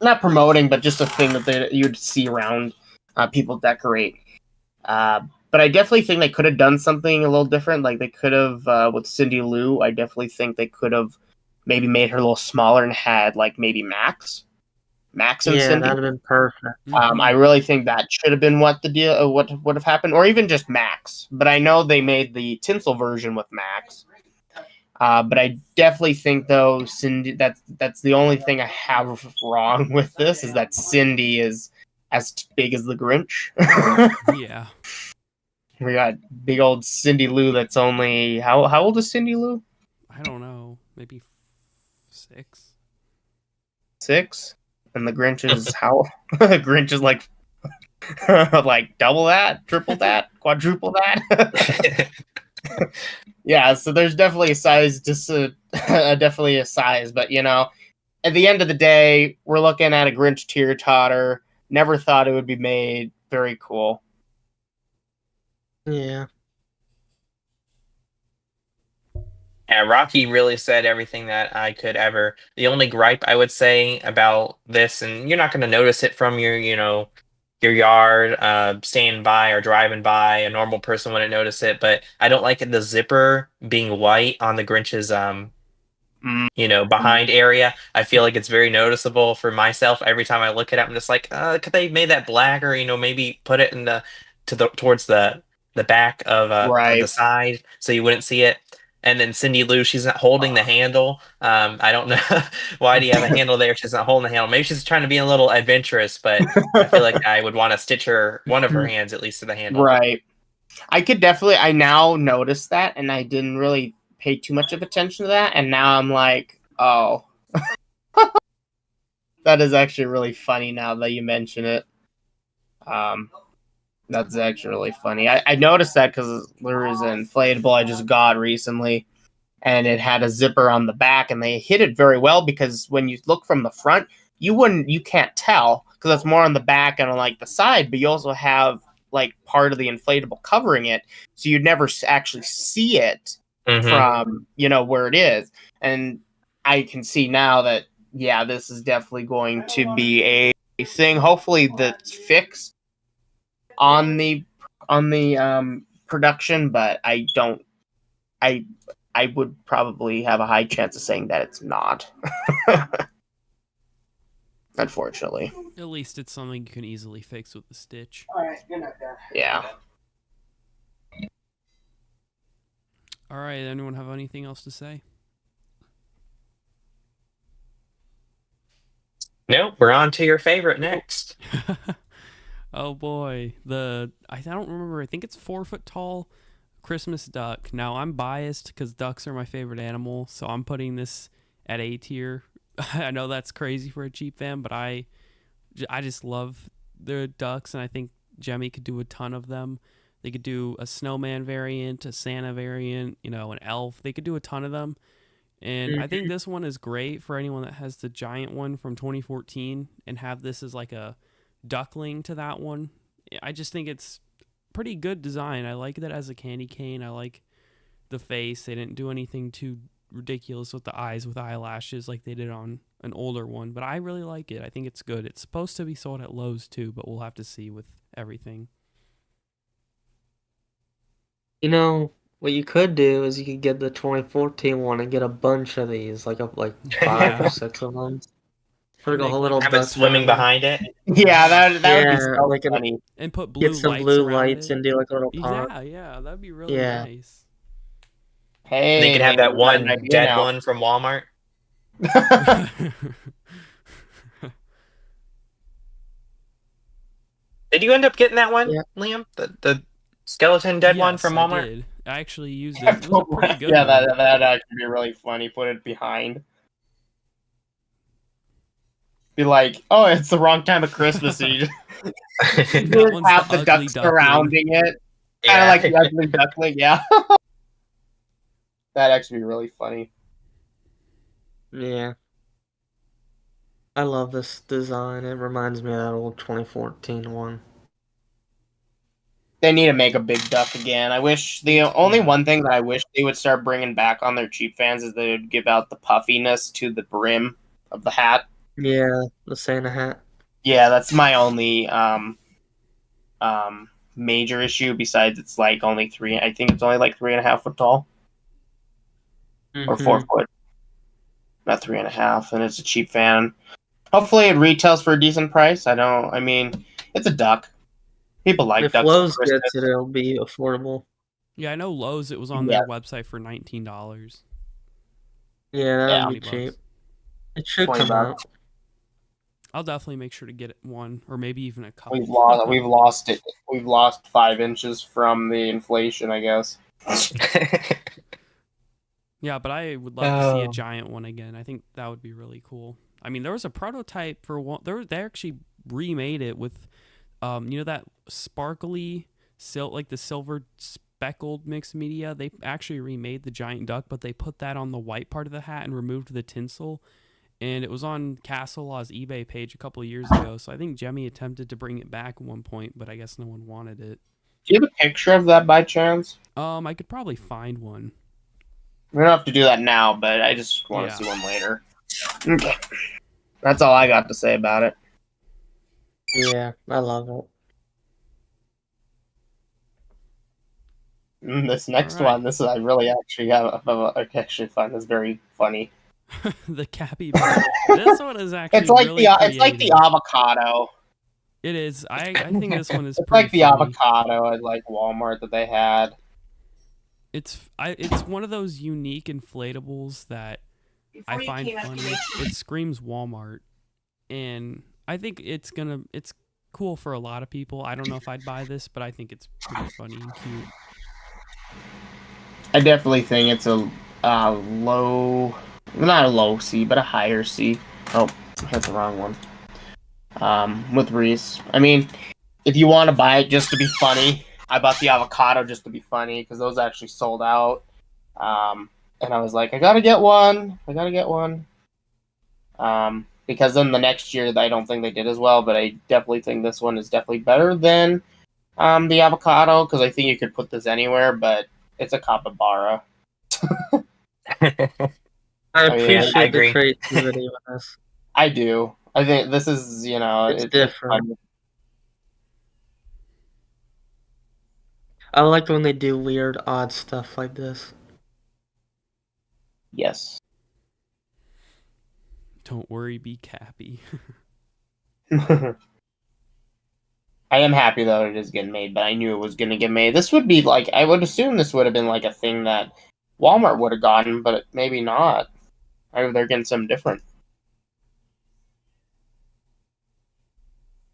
not promoting, but just a thing that you'd see around people decorate. But I definitely think they could have done something a little different. Like they could have with Cindy Lou. I definitely think they could have maybe made her a little smaller and had like maybe Max and Cindy. That'd have been perfect. I really think that should have been what the deal, what would have happened, or even just Max. But I know they made the tinsel version with Max. But I definitely think though Cindy, that's the only thing I have wrong with this is that Cindy is as big as the Grinch. Yeah. We got big old Cindy Lou that's only how old is Cindy Lou? I don't know, maybe 6. 6? And the Grinch is how? The Grinch is like like double that, triple that, quadruple that. Yeah, so there's definitely a size, definitely a size, but you know, at the end of the day, we're looking at a Grinch teeter totter. Never thought it would be made. Very cool. Yeah. Yeah, Rocky really said everything that I could ever. The only gripe I would say about this, and you're not going to notice it from your, your yard, staying by or driving by. A normal person wouldn't notice it, but I don't like the zipper being white on the Grinch's, behind area. I feel like it's very noticeable for myself. Every time I look at it, I'm just like, could they made that black, or maybe put it towards the back of Right. the side so you wouldn't see it. And then Cindy Lou, she's not holding the handle. I don't know why do you have a handle there? She's not holding the handle. Maybe she's trying to be a little adventurous, but I feel like I would want to stitch one of her hands at least to the handle. Right. I now notice that, and I didn't really pay too much of attention to that, and now I'm like, oh. That is actually really funny now that you mention it. That's actually really funny. I noticed that because there was an inflatable I just got recently, and it had a zipper on the back, and they hit it very well because when you look from the front, you can't tell because it's more on the back and on like the side, but you also have like part of the inflatable covering it, so you'd never actually see it from where it is. And I can see now that this is definitely going to be a thing. Hopefully that's fixed on the production, but I would probably have a high chance of saying that it's not. Unfortunately. At least it's something you can easily fix with the stitch. Alright, good night there. Yeah. Alright, anyone have anything else to say? Nope, we're on to your favorite next. Oh boy, I don't remember. I think it's 4 foot tall Christmas duck. Now I'm biased because ducks are my favorite animal, so I'm putting this at A tier. I know that's crazy for a cheap fan, but I just love the ducks, and I think Gemmy could do a ton of them. They could do a snowman variant, a Santa variant, an elf. They could do a ton of them. And I think this one is great for anyone that has the giant one from 2014 and have this as like a duckling to that one. I just think it's pretty good design. I like that as a candy cane. I like the face. They didn't do anything too ridiculous with the eyes with eyelashes like they did on an older one, but I really like it. I think it's good. It's supposed to be sold at Lowe's too, but we'll have to see with everything. What you could do is you could get the 2014 one and get a bunch of these, like 5 or 6 of them. Put a whole little Have it duck swimming behind it. Yeah, that would be so funny. And put blue Get some lights blue around lights it. and do like a little pond. Yeah, that'd be really nice. Hey, they could have that one dead one from Walmart. Did you end up getting that one, Liam? The skeleton dead one from Walmart? I did. I actually used it. It was a pretty good one. That'd actually be really funny. Put it behind. Be like, oh, it's the wrong time of Christmas. And you just have the ducks surrounding it. Kind of like the ugly duckling, yeah. That'd actually be really funny. Yeah. I love this design. It reminds me of that old 2014 one. They need to make a big duck again. I wish only one thing that I wish they would start bringing back on their cheap fans is they would give out the puffiness to the brim of the hat. Yeah, the Santa hat. Yeah, that's my only major issue. Besides, it's like only 3. I think it's only like 3.5 foot tall, or 4 foot, not 3.5, and it's a cheap fan. Hopefully, it retails for a decent price. I mean, it's a duck. People like if ducks. If Lowe's gets it, it'll be affordable. Yeah, I know Lowe's. It was on their website for $19. Yeah, that would be cheap. It should come out. I'll definitely make sure to get one, or maybe even a couple. We've lost it. We've lost 5 inches from the inflation, I guess. Yeah, but I would love to see a giant one again. I think that would be really cool. I mean, there was a prototype for one. They actually remade it with, that sparkly like the silver speckled mixed media. They actually remade the giant duck, but they put that on the white part of the hat and removed the tinsel. And it was on Castle Law's eBay page a couple of years ago. So I think Gemmy attempted to bring it back at one point, but I guess no one wanted it. Do you have a picture of that by chance? I could probably find one. We don't have to do that now, but I just want to see one later. Okay. That's all I got to say about it. Yeah, I love it. This next one, I really actually actually find this very funny. The capybara. This one is actually it's like really it's like the avocado. It is. I think this one is. It's pretty like the funny. avocado at like Walmart that they had. it's one of those unique inflatables that I find funny. It screams Walmart, and I think it's cool for a lot of people. I don't know if I'd buy this, but I think it's pretty funny and cute. I definitely think it's a low, not a low C, but a higher C. Oh, that's the wrong one. With Reese. I mean, if you want to buy it just to be funny, I bought the avocado just to be funny because those actually sold out. And I was like, I gotta get one. Because then the next year, I don't think they did as well, but I definitely think this one is definitely better than the avocado because I think you could put this anywhere, but it's a capybara. I appreciate I the agree. creativity with this. I do. I think this is, It's different. fun. I like when they do weird, odd stuff like this. Yes. Don't worry, be Cappy. I am happy though it is getting made, but I knew it was going to get made. This would be like, I would assume this would have been like a thing that Walmart would have gotten, but maybe not. Maybe they're getting something different.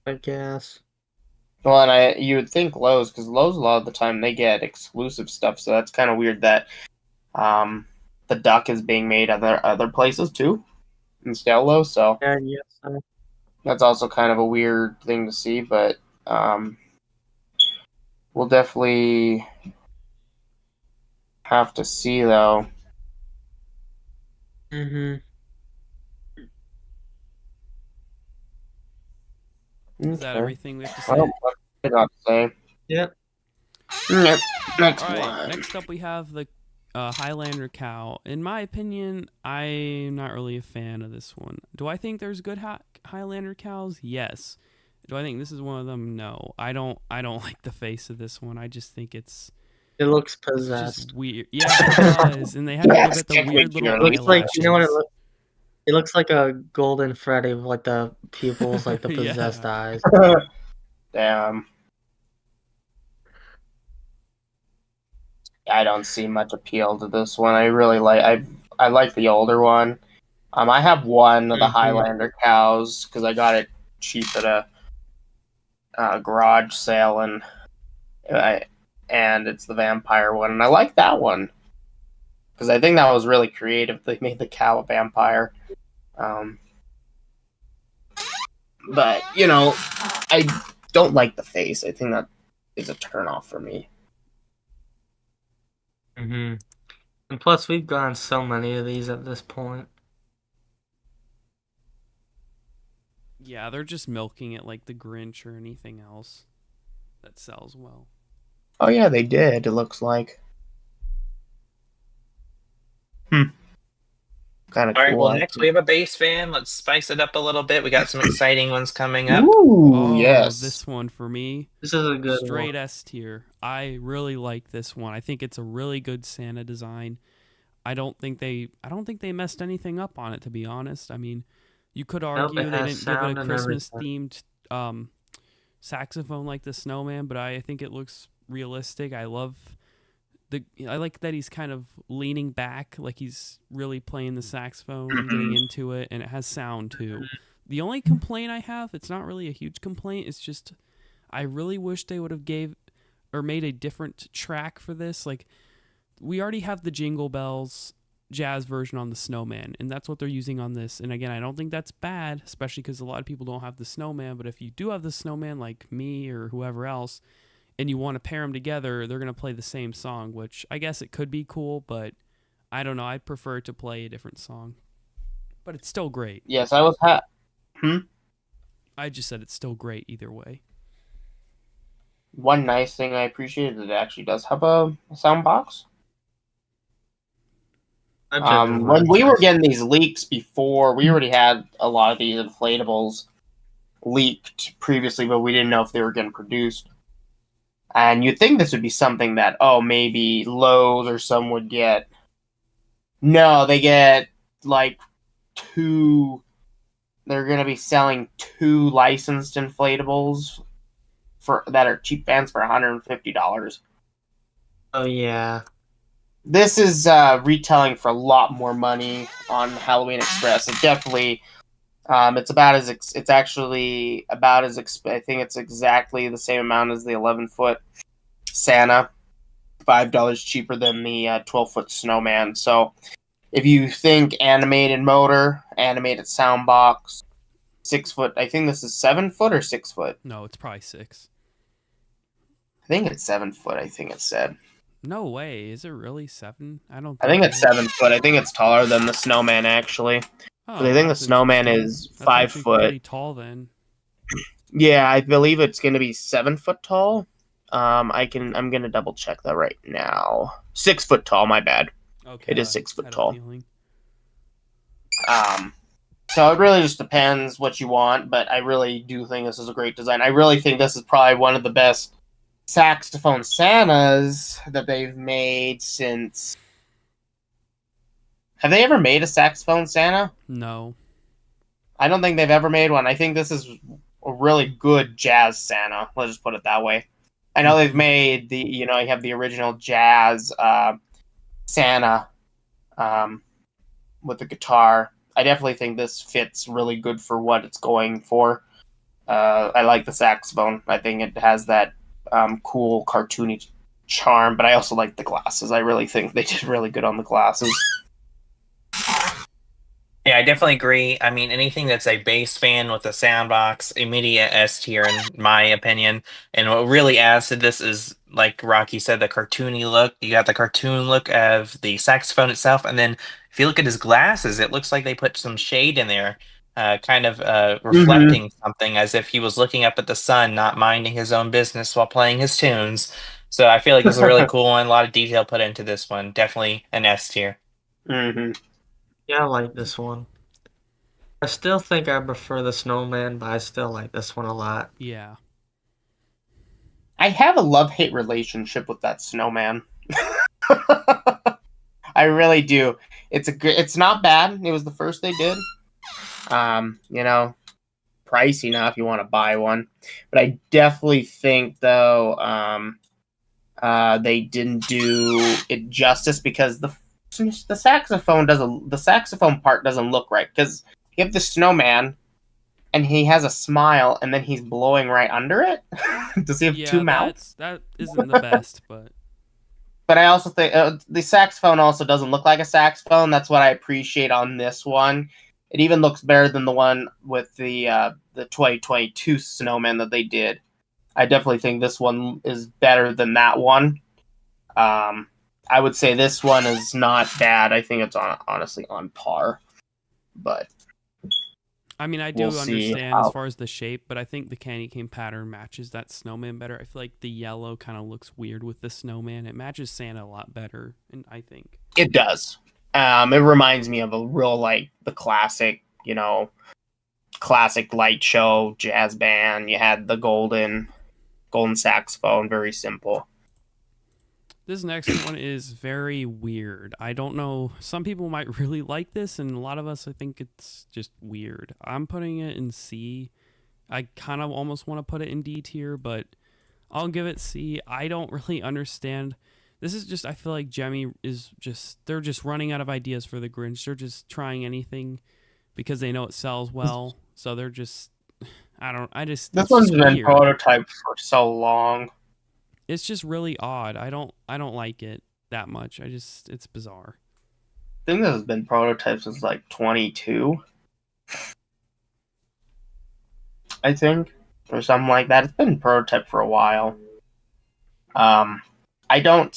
I guess. Well, and you would think Lowe's, because Lowe's a lot of the time they get exclusive stuff, so that's kind of weird that the duck is being made other places too, instead of Lowe's. So Yeah, yes. that's also kind of a weird thing to see, but we'll definitely have to see though. Mm-hmm. Is that everything we have to say? Well, I got to say. Yep. Yep. Next All right. one. Next up, we have the Highlander Cow. In my opinion, I'm not really a fan of this one. Do I think there's good Highlander cows? Yes. Do I think this is one of them? No. I don't like the face of this one. I just think It looks it's possessed. just weird. Yeah, it does. And they have to Yes, give it the definitely weird little cute. It looks like, you know what it eyelashes. looks? It looks like a golden Freddy with like the pupils, like the Yeah. possessed eyes. Damn. I don't see much appeal to this one. I really I like the older one. I have one of the Mhm. Highlander cows because I got it cheap at a garage sale, and it's the vampire one, and I like that one because I think that was really creative. They made the cow a vampire. But I don't like the face. I think that is a turnoff for me. Mm-hmm. And plus, we've gotten so many of these at this point. Yeah, they're just milking it like the Grinch or anything else that sells well. Oh yeah, they did. It looks like. Kind of All cool. right, well, next we have a bass fan. Let's spice it up a little bit. We got some exciting ones coming up. Ooh, yes. This one for me, This is a good straight one. S tier. I really like this one. I think it's a really good Santa design. I don't think they messed anything up on it, to be honest. I mean, you could argue it they has didn't give it sound a and Christmas themed saxophone like the Snowman, but I think it looks realistic. I like that he's kind of leaning back, like he's really playing the saxophone and getting into it, and it has sound too. The only complaint I have, it's not really a huge complaint, it's just I really wish they would have made a different track for this. Like, we already have the Jingle Bells jazz version on the Snowman, and that's what they're using on this. And again, I don't think that's bad, especially because a lot of people don't have the Snowman, but if you do have the Snowman, like me or whoever else, and you want to pair them together, they're going to play the same song, which I guess it could be cool, but I don't know. I'd prefer to play a different song. But it's still great. Yes, I was I just said it's still great either way. One nice thing I appreciate is it actually does have a sound box. When we were getting these leaks before, we already had a lot of these inflatables leaked previously, but we didn't know if they were getting produced. And you'd think this would be something that, maybe Lowe's or some would get. No, they get like two. They're going to be selling 2 licensed inflatables that are cheap fans for $150. Oh yeah. This is retailing for a lot more money on Halloween Express. It definitely, it's about as it's actually about as I think it's exactly the same amount as the 11-foot Santa, $5 cheaper than the 12-foot Snowman. So if you think animated motor, animated sound box, 6-foot, I think this is 7-foot or 6-foot. No, it's probably 6. I think it's 7-foot. I think it said. No way. Is it really 7? I think it's it is. 7-foot. I think it's taller than the Snowman actually. Oh, I think the that's Snowman interesting. is That's 5 actually foot. pretty tall then. Yeah, I believe it's going to be 7 foot tall. I'm going to double check that right now. 6 foot tall. My bad. Okay. It is 6 foot had a tall. feeling. So it really just depends what you want, but I really do think this is a great design. I really think this is probably one of the best saxophone Santas that they've made since. Have they ever made a saxophone Santa? No. I don't think they've ever made one. I think this is a really good jazz Santa. Let's just put it that way. I know they've made you have the original jazz Santa with the guitar. I definitely think this fits really good for what it's going for. I like the saxophone. I think it has that cool cartoony charm, but I also like the glasses. I really think they did really good on the glasses. Yeah, I definitely agree. I mean, anything that's a bass fan with a soundbox, immediate S tier, in my opinion. And what really adds to this is, like Rocky said, the cartoony look. You got the cartoon look of the saxophone itself, and then if you look at his glasses, it looks like they put some shade in there, kind of reflecting something, as if he was looking up at the sun, not minding his own business while playing his tunes. So I feel like this is a really cool one. A lot of detail put into this one. Definitely an S tier. Mm-hmm. Yeah, I like this one. I still think I prefer the Snowman, but I still like this one a lot. Yeah. I have a love-hate relationship with that Snowman. I really do. It's not bad. It was the first they did. Pricey now if you want to buy one. But I definitely think though they didn't do it justice because the saxophone the saxophone part doesn't look right, because you have the Snowman and he has a smile and then he's blowing right under it. Does he have two mouths? That isn't the best, but I also think the saxophone also doesn't look like a saxophone. That's what I appreciate on this one. It even looks better than the one with the 2022 Snowman that they did. I definitely think this one is better than that one. I would say this one is not bad. I think it's honestly on par. But I mean, I do we'll understand as far as the shape, but I think the candy cane pattern matches that snowman better. I feel like the yellow kind of looks weird with the snowman. It matches Santa a lot better, and I think it does. It reminds me of a real the classic, classic light show jazz band. You had the golden saxophone, very simple. This next one is very weird. I don't know. Some people might really like this, and a lot of us, I think it's just weird. I'm putting it in C. I kind of almost want to put it in D tier, but I'll give it C. I don't really understand. This is just, I feel like Gemmy they're just running out of ideas for the Grinch. They're just trying anything because they know it sells well. So they're just, This one's been prototyped for so long. It's just really odd. I don't like it that much. It's bizarre. I think this has been prototyped since 22. I think, or something like that. It's been prototyped for a while. I don't,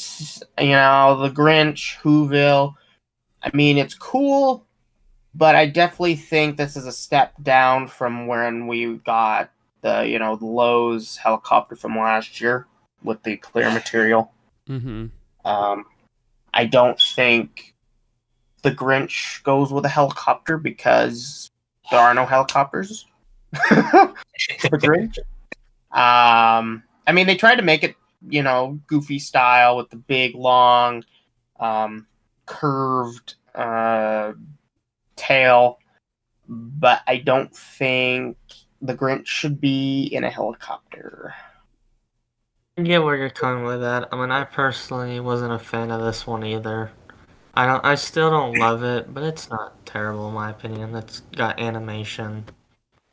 the Grinch, Whoville. I mean, it's cool, but I definitely think this is a step down from when we got the Lowe's helicopter from last year with the clear material. Mm-hmm. I don't think the Grinch goes with a helicopter because there are no helicopters. The Grinch. I mean, they tried to make it, goofy style with the big, long, curved tail, but I don't think the Grinch should be in a helicopter. I get where you're coming with that. I mean, I personally wasn't a fan of this one either. I still don't love it, but it's not terrible in my opinion. It's got animation,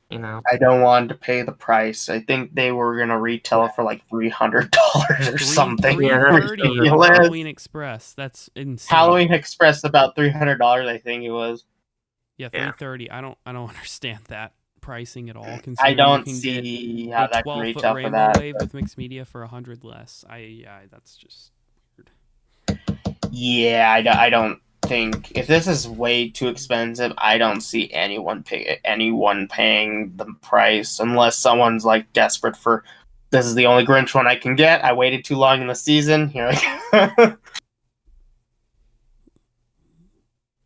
you know. I don't want to pay the price. I think they were gonna retail it for like $300 or something. Yeah, that's $3.30 at ridiculous. Halloween Express. That's insane. Halloween Express about $300, I think it was. Yeah, Yeah. $3.30. I don't understand that pricing at all. I Considering don't you can see get how a that can 12-foot retail for rainbow that. wave with mixed media for 100 less. That's just weird. Yeah, I don't think if this is way too expensive, I don't see anyone paying the price unless someone's like desperate for. This is the only Grinch one I can get. I waited too long in the season. Here,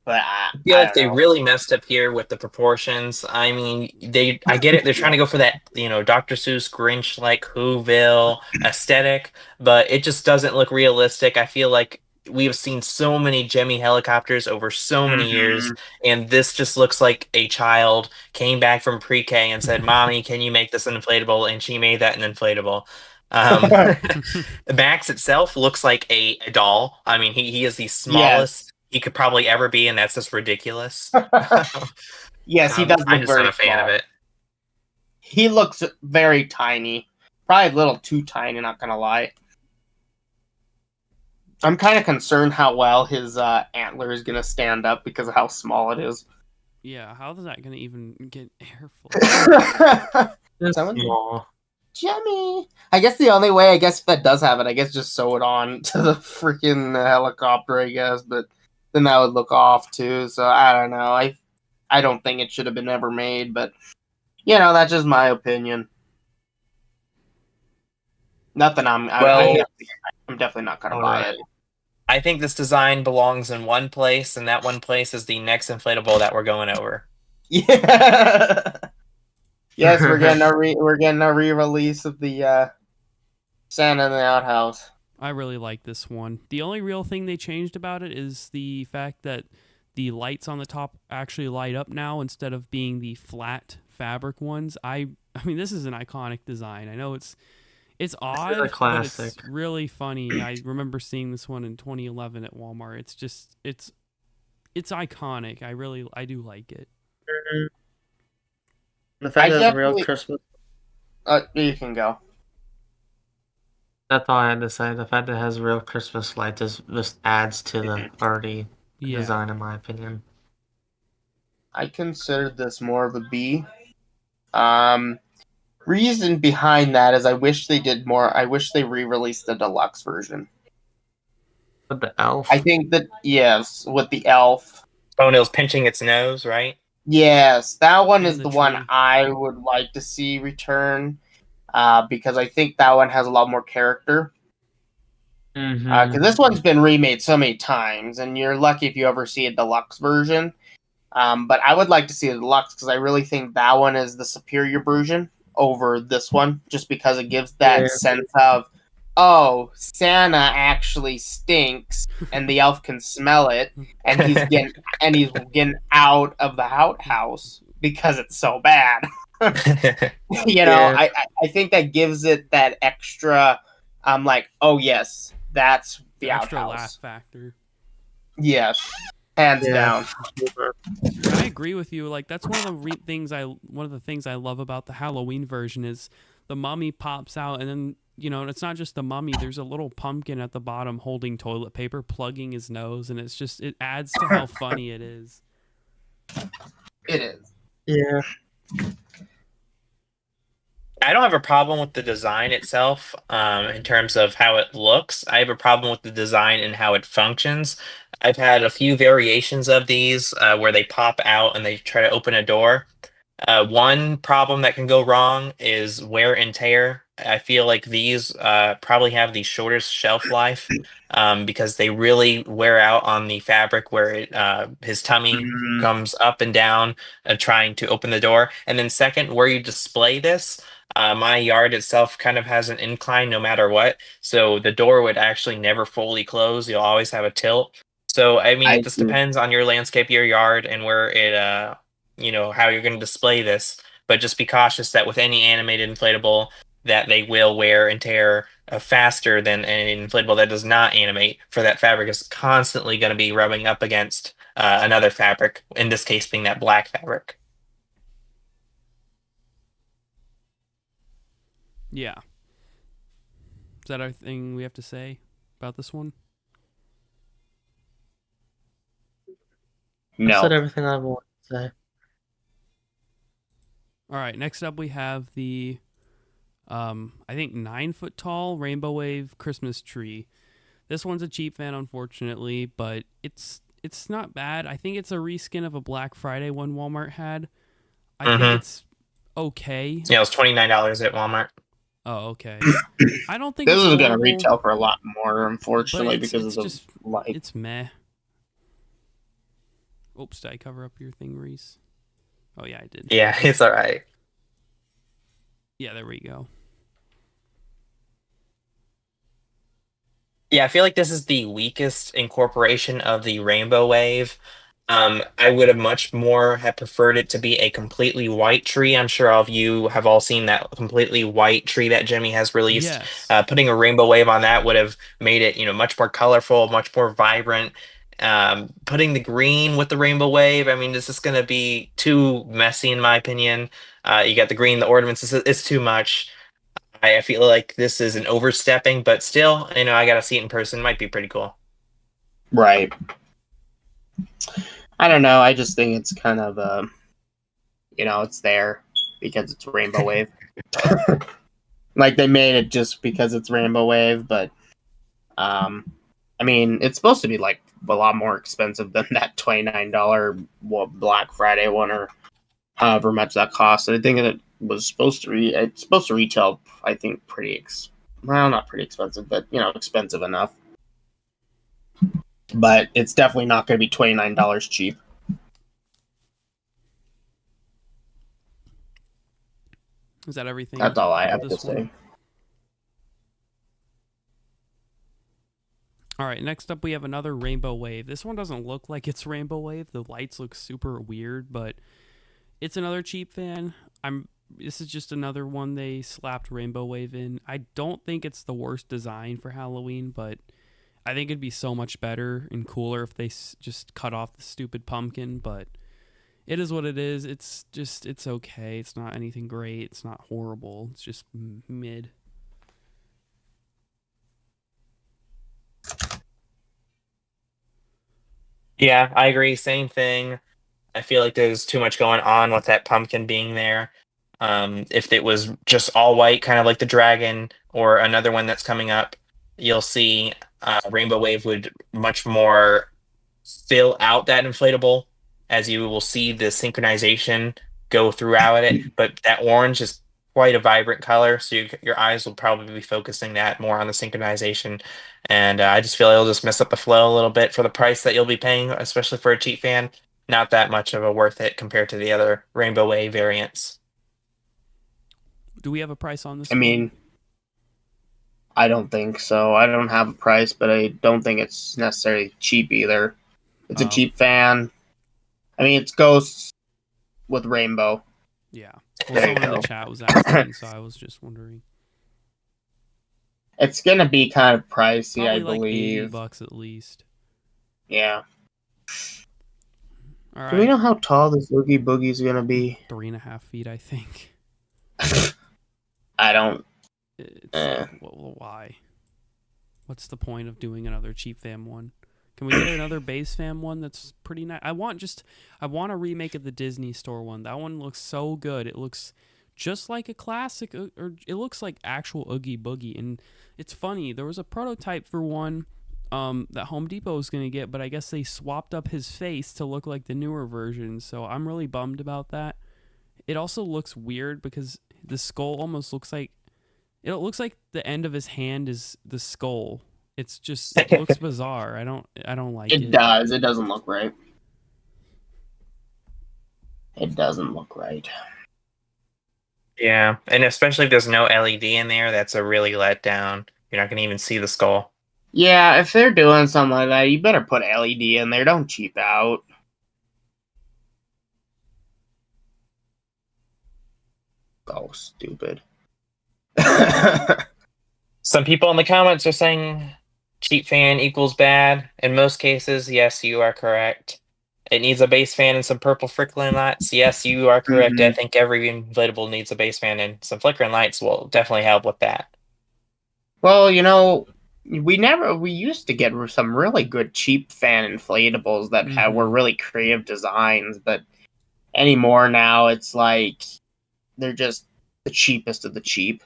but I feel like they really messed up here with the proportions. I mean, I get it. They're trying to go for that, Dr. Seuss Grinch like Whoville aesthetic, but it just doesn't look realistic. I feel like we have seen so many Gemmy helicopters over so many years, and this just looks like a child came back from pre-K and said, "Mommy, can you make this an inflatable?" And she made that an inflatable. Max itself looks like a doll. I mean, he is the smallest he could probably ever be, and that's just ridiculous. Yes, he does. I'm just not a fan of it. He looks very tiny, probably a little too tiny. Not gonna lie. I'm kind of concerned how well his antler is gonna stand up because of how small it is. Yeah, how is that gonna even get airflow? It's small. Gemmy. I guess the only way, if that does have it, I guess just sew it on to the freaking helicopter, I guess, but then that would look off too. So I don't know. I don't think it should have been ever made, but that's just my opinion. Nothing. I'm definitely not gonna buy it. I think this design belongs in one place, and that one place is the next inflatable that we're going over. Yeah. Yes, we're getting a re-release of the Santa in the Outhouse. I really like this one. The only real thing they changed about it is the fact that the lights on the top actually light up now instead of being the flat fabric ones. I mean, this is an iconic design. I know it's odd, but it's really funny. I remember seeing this one in 2011 at Walmart. It's just it's iconic. I do like it. The fact that it's real Christmas. You can go. That's all I had to say. The fact that it has real Christmas lights just adds to the already design, in my opinion. I considered this more of a B. Reason behind that is I wish they did more. I wish they re-released the deluxe version. With the elf? I think that, yes, with the elf. Oh, and it was pinching its nose, right? Yes, that one is the one I would like to see return. Because I think that one has a lot more character. Because this one's been remade so many times, and you're lucky if you ever see a deluxe version. But I would like to see a deluxe because I really think that one is the superior version over this one, just because it gives that sense of, oh, Santa actually stinks, and the elf can smell it, and he's getting out of the outhouse because it's so bad. I think that gives it that extra. I'm like, oh yes, that's the extra outhouse. laugh factor. Yes, hands down. I agree with you. Like that's one of the things I love about the Halloween version is the mummy pops out, and then it's not just the mummy. There's a little pumpkin at the bottom holding toilet paper, plugging his nose, and it adds to how funny it is. It is. Yeah. I don't have a problem with the design itself in terms of how it looks. I have a problem with the design and how it functions. I've had a few variations of these where they pop out and they try to open a door. One problem that can go wrong is wear and tear. I feel like these probably have the shortest shelf life because they really wear out on the fabric where his tummy comes up and down trying to open the door. And then second, where you display this, my yard itself kind of has an incline no matter what. So the door would actually never fully close. You'll always have a tilt. So, I mean, this depends on your landscape, your yard, and where it, how you're going to display this. But just be cautious that with any animated inflatable, that they will wear and tear faster than an inflatable that does not animate, for that fabric is constantly going to be rubbing up against another fabric, in this case being that black fabric. Yeah. Is that everything we have to say about this one? I said No. everything I wanted to say. All right. Next up, we have the, I think 9-foot tall Rainbow Wave Christmas tree. This one's a cheap fan, unfortunately, but it's not bad. I think it's a reskin of a Black Friday one Walmart had. I think it's okay. Yeah, it was $29 at Walmart. Oh, okay. I don't think This it's is going to horrible, retail for a lot more, but unfortunately, it's because of the just light. it's meh. Oops, did I cover up your thing, Reese? Oh yeah, I did. Yeah, it's all right. Yeah, there we go. Yeah, I feel like this is the weakest incorporation of the Rainbow Wave. I would have much more have preferred it to be a completely white tree. I'm sure all of you have all seen that completely white tree that Gemmy has released. Yes. Putting a Rainbow Wave on that would have made it, much more colorful, much more vibrant. Putting the green with the Rainbow Wave, I mean, this is going to be too messy in my opinion. You got the green, the ornaments, it's too much. I feel like this is an overstepping, but still, I gotta see it in person. Might be pretty cool. Right. I don't know. I just think it's kind of, it's there because it's Rainbow Wave. Like, they made it just because it's Rainbow Wave, but, I mean, it's supposed to be, like, a lot more expensive than that $29 Black Friday one, or however much that cost. I think it was supposed to it's supposed to retail, I think, not pretty expensive, but expensive enough. But it's definitely not going to be $29 cheap. Is that everything? That's all I have this to one? say. All right, next up we have another Rainbow Wave. This one doesn't look like it's Rainbow Wave. The lights look super weird, but it's another cheap fan. This is just another one they slapped Rainbow Wave in. I don't think it's the worst design for Halloween, but I think it'd be so much better and cooler if they just cut off the stupid pumpkin, but it is what it is. It's okay. It's not anything great. It's not horrible. It's just mid. Yeah, I agree. Same thing. I feel like there's too much going on with that pumpkin being there. If it was just all white, kind of like the dragon or another one that's coming up, you'll see Rainbow Wave would much more fill out that inflatable, as you will see the synchronization go throughout it. But that orange is quite a vibrant color, so your eyes will probably be focusing that more on the synchronization. And I just feel it'll just mess up the flow a little bit for the price that you'll be paying, especially for a cheap fan. Not that much of a worth it compared to the other Rainbow Wave variants. Do we have a price on this I mean, I don't think so. I don't have a price, but I don't think it's necessarily cheap either. It's a cheap fan. I mean, it's Ghosts with Rainbow. Yeah. Well, someone in the chat was asking, so I was just wondering. It's going to be kind of pricey, Probably I like believe. $80 at least. Yeah. All right. Do we know how tall this Oogie Boogie is going to be? 3.5 feet, I think. I don't. Why? What's the point of doing another cheap fam one? Can we get another base fam one that's pretty nice? I want a remake of the Disney Store one. That one looks so good. It looks just like a classic, or it looks like actual Oogie Boogie. And it's funny, there was a prototype for one that Home Depot was going to get, but I guess they swapped up his face to look like the newer version. So I'm really bummed about that. It also looks weird because the skull almost looks like, it looks like the end of his hand is the skull. It looks bizarre. I don't like it. It does. It doesn't look right. It doesn't look right. Yeah, and especially if there's no LED in there, that's a really letdown. You're not going to even see the skull. Yeah, if they're doing something like that, you better put LED in there. Don't cheap out. Oh, stupid. Some people in the comments are saying cheap fan equals bad. In most cases, yes, you are correct. It needs a base fan and some purple flickering lights. Yes, you are correct. I think every inflatable needs a base fan, and some flickering lights will definitely help with that. Well, we used to get some really good cheap fan inflatables that were really creative designs, but anymore now it's like they're just the cheapest of the cheap.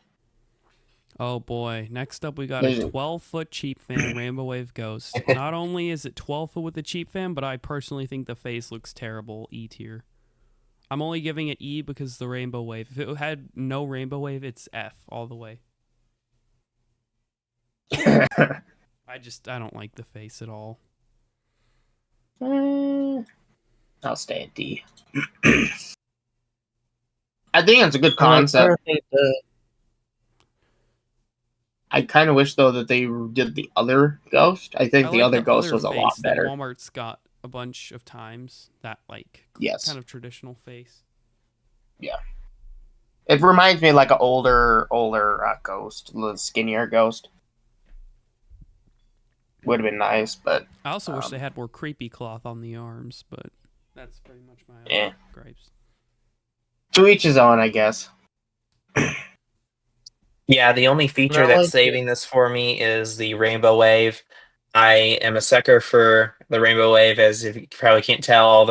Oh boy. Next up we got a 12-foot cheap fan Rainbow Wave Ghost. Not only is it 12-foot with the cheap fan, but I personally think the face looks terrible. E tier. I'm only giving it E because the Rainbow Wave. If it had no Rainbow Wave, it's F all the way. I don't like the face at all. I'll stay at D. I think it's a good concept. I kind of wish though that they did the other ghost. I think the other ghost was a lot better. Walmart's got a bunch of times that kind of traditional face. Yeah, it reminds me like an older ghost, a little skinnier ghost. Would have been nice, but I also wish they had more creepy cloth on the arms, but that's pretty much my gripes. To each his own, I guess. Yeah, the only feature that's saving this for me is the Rainbow Wave. I am a sucker for the Rainbow Wave, as if you probably can't tell, all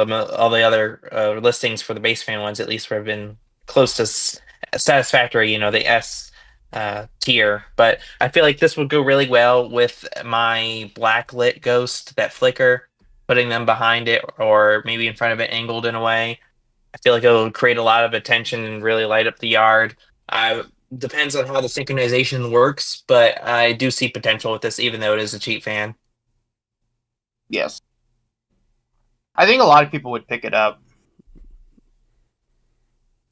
the other listings for the base fan ones at least have been close to satisfactory. The S tier, but I feel like this would go really well with my black lit ghost that flicker, putting them behind it or maybe in front of it, angled in a way. I feel like it'll create a lot of attention and really light up the yard. Depends on how the synchronization works, but I do see potential with this, even though it is a cheap fan. Yes, I think a lot of people would pick it up.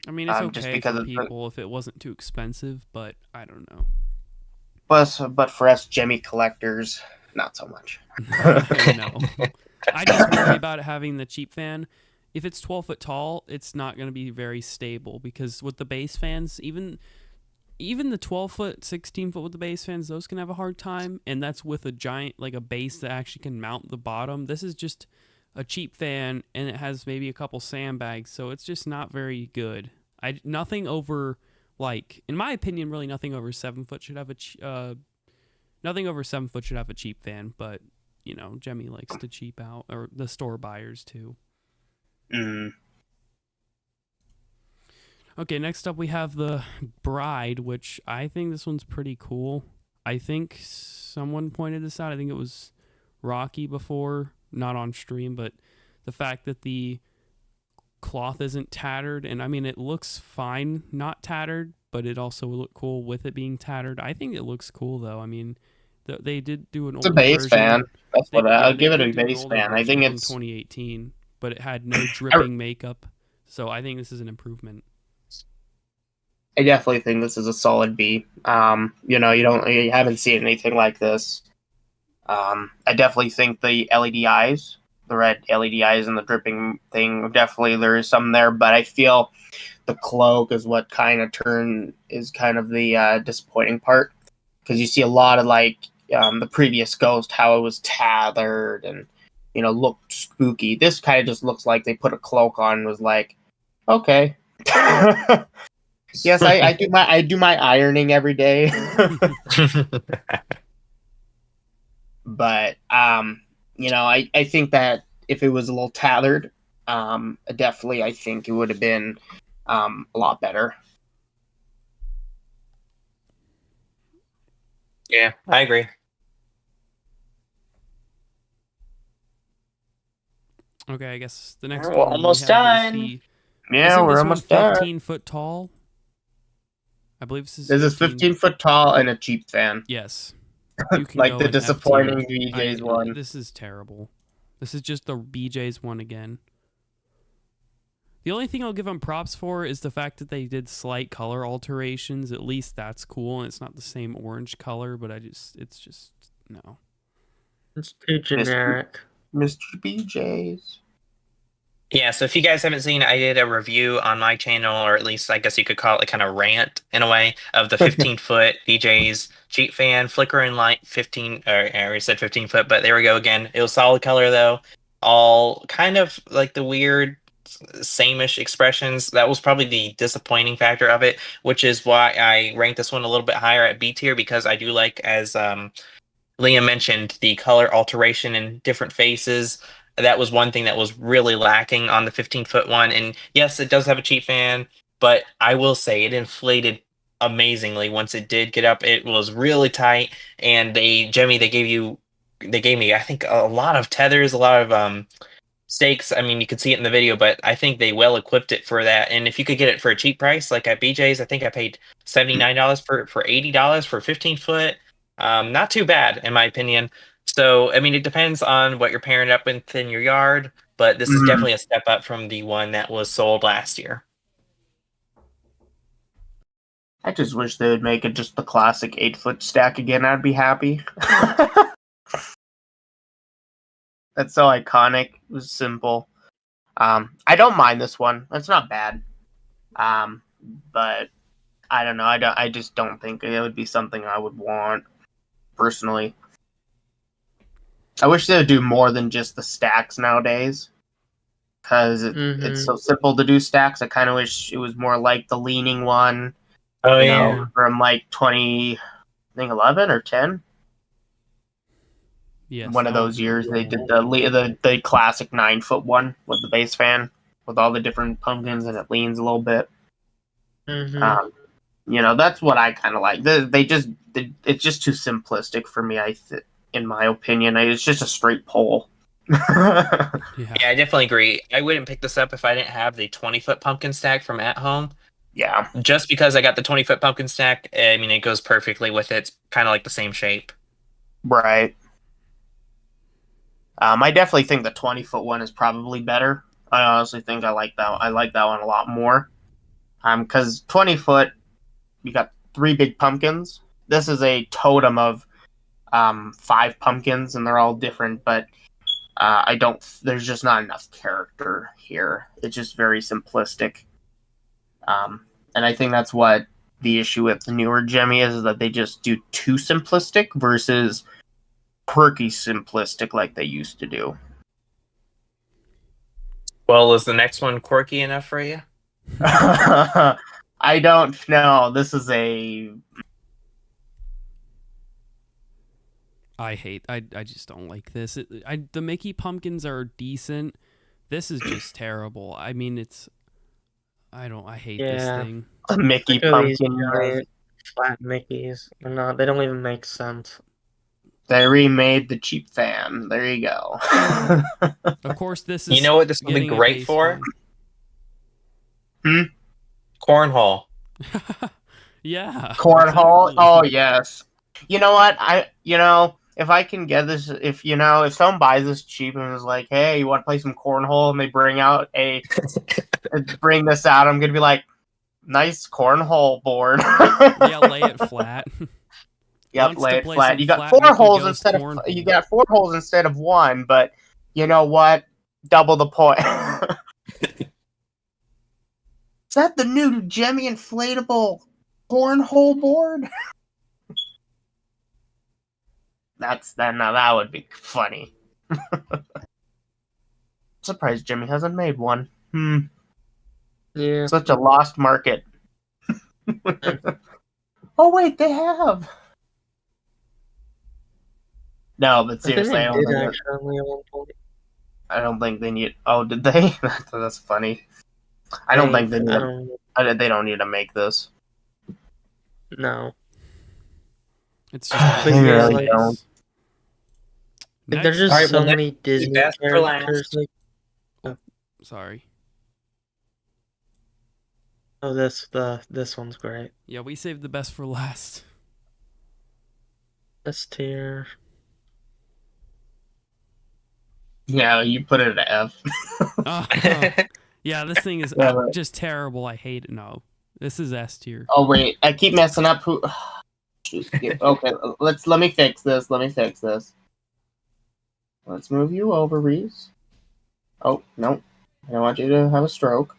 I mean, it's okay just because for people if it wasn't too expensive, but I don't know. But for us Gemmy collectors, not so much. No. I just worry about it having the cheap fan. If it's 12 foot tall, it's not going to be very stable because with the base fans, even the 12 foot, 16 foot with the base fans, those can have a hard time. And that's with a giant, like a base that actually can mount the bottom. This is just a cheap fan and it has maybe a couple sandbags. So it's just not very good. Nothing over, like, in my opinion, really nothing over 7 foot should have nothing over 7 foot should have a cheap fan. But, Gemmy likes to cheap out, or the store buyers too. Okay, next up we have the Bride, which I think this one's pretty cool. I think someone pointed this out. I think it was Rocky before, not on stream, but the fact that the cloth isn't tattered, and I mean it looks fine not tattered, but it also would look cool with it being tattered. I think it looks cool though. I mean, they did do an older version. It's a base fan. That's what I'll give it a base fan. I think it's 2018, but it had no dripping makeup, so I think this is an improvement. I definitely think this is a solid B. You haven't seen anything like this. I definitely think the LED eyes, the red LED eyes and the dripping thing, definitely there is some there, but I feel the cloak is what kind of the disappointing part, because you see a lot of the previous ghost, how it was tethered and looked spooky. This kind of just looks like they put a cloak on and was like, okay. Yes, I do my ironing every day. But I think that if it was a little tattered, definitely I think it would have been a lot better. Yeah, I agree. Okay, I guess the next we're one almost done. Yeah, we're almost done. 15 foot tall. I believe this is. This is 15 foot tall and a cheap fan. Yes. Like the disappointing BJ's one. This is terrible. This is just the BJ's one again. The only thing I'll give them props for is the fact that they did slight color alterations. At least that's cool, and it's not the same orange color, but it's just no. It's too generic. Mr. BJ's. Yeah, so if you guys haven't seen, I did a review on my channel, or at least I guess you could call it a kind of rant in a way, of the 15-foot BJ's cheap fan, flicker and light 15, or I already said 15-foot, but there we go again. It was solid color though, all kind of like the weird same-ish expressions. That was probably the disappointing factor of it, which is why I ranked this one a little bit higher at B tier, because I do like, as Liam mentioned, the color alteration in different faces. That was one thing that was really lacking on the 15-foot one. And yes, it does have a cheap fan, but I will say it inflated amazingly once it did get up. It was really tight, and Gemmy, they gave me, I think, a lot of tethers, a lot of stakes. I mean, you could see it in the video, but I think they well equipped it for that. And if you could get it for a cheap price, like at BJ's, I think I paid $79 for $80 for 15-foot. Not too bad, in my opinion. So, I mean, it depends on what you're pairing up with in your yard, but this is Mhm. definitely a step up from the one that was sold last year. I just wish they would make it just the classic 8-foot stack again. I'd be happy. That's so iconic. It was simple. I don't mind this one. It's not bad. But I don't know. I just don't think it would be something I would want personally. I wish they would do more than just the stacks nowadays, because it's so simple to do stacks. I kind of wish it was more like the leaning one. Oh, you yeah. know, from like 2011 or 10. Yes, One of that those was years really they cool. did the classic 9-foot one with the base fan with all the different pumpkins, and it leans a little bit. You know, that's what I kind of like. It's just too simplistic for me. In my opinion, it's just a straight pole. Yeah. Yeah, I definitely agree. I wouldn't pick this up if I didn't have the 20-foot pumpkin stack from At Home. Yeah, Just because I got the 20-foot pumpkin stack, I mean, it goes perfectly with it. It's kind of like the same shape. right. I definitely think the 20-foot one is probably better. I honestly think I like that. I like that one a lot more. Because 20-foot, you got 3 big pumpkins. This is a totem of 5 pumpkins, and they're all different. But I don't. There's just not enough character here. It's just very simplistic. And I think that's what the issue with the newer Gemmy is that they just do too simplistic versus quirky simplistic like they used to do. Well, is the next one quirky enough for you? I don't know. This is a. I just don't like this. The Mickey pumpkins are decent. This is just terrible. I mean, I hate this thing. A Mickey Look at these pumpkin. giant flat Mickeys. They're not. They don't even make sense. They remade the cheap fan. There you go. Of course, this is. You know what this would be getting a great base for? Hmm? Cornhole. Yeah. Cornhole. Exactly. Oh yes. You know what? If I can get this, if someone buys this cheap and is like, "Hey, you want to play some cornhole?" and they bring this out, I'm gonna be like, "Nice cornhole board." Yeah, lay it flat. Yep, Wants lay to it play flat. some You got flat 4 Mickey holes Ghost instead of cornhole. you got 4 holes instead of 1, but you know what? Double the point. Is that the new Gemmy inflatable cornhole board? Now that would be funny. Surprised Gemmy hasn't made one. Yeah. Such a lost market. Oh wait, they have. No, but I think seriously, they did actually at one point. I don't think they need. Oh, did they? That's funny. I don't think they need. They don't need to make this. No. It's just They yeah, really like- don't. Like, there's Next- just Alright, well, so next many Disney best for characters. last. Like, Sorry. oh, this one's great. Yeah, we saved the best for last. This tier. Yeah, you put it at F. Oh, yeah, this thing is Yeah, right. just terrible. I hate it. No, this is S tier. Oh wait, I keep messing up. Who? Okay, let me fix this. Let's move you over, Reese. Oh no, I don't want you to have a stroke.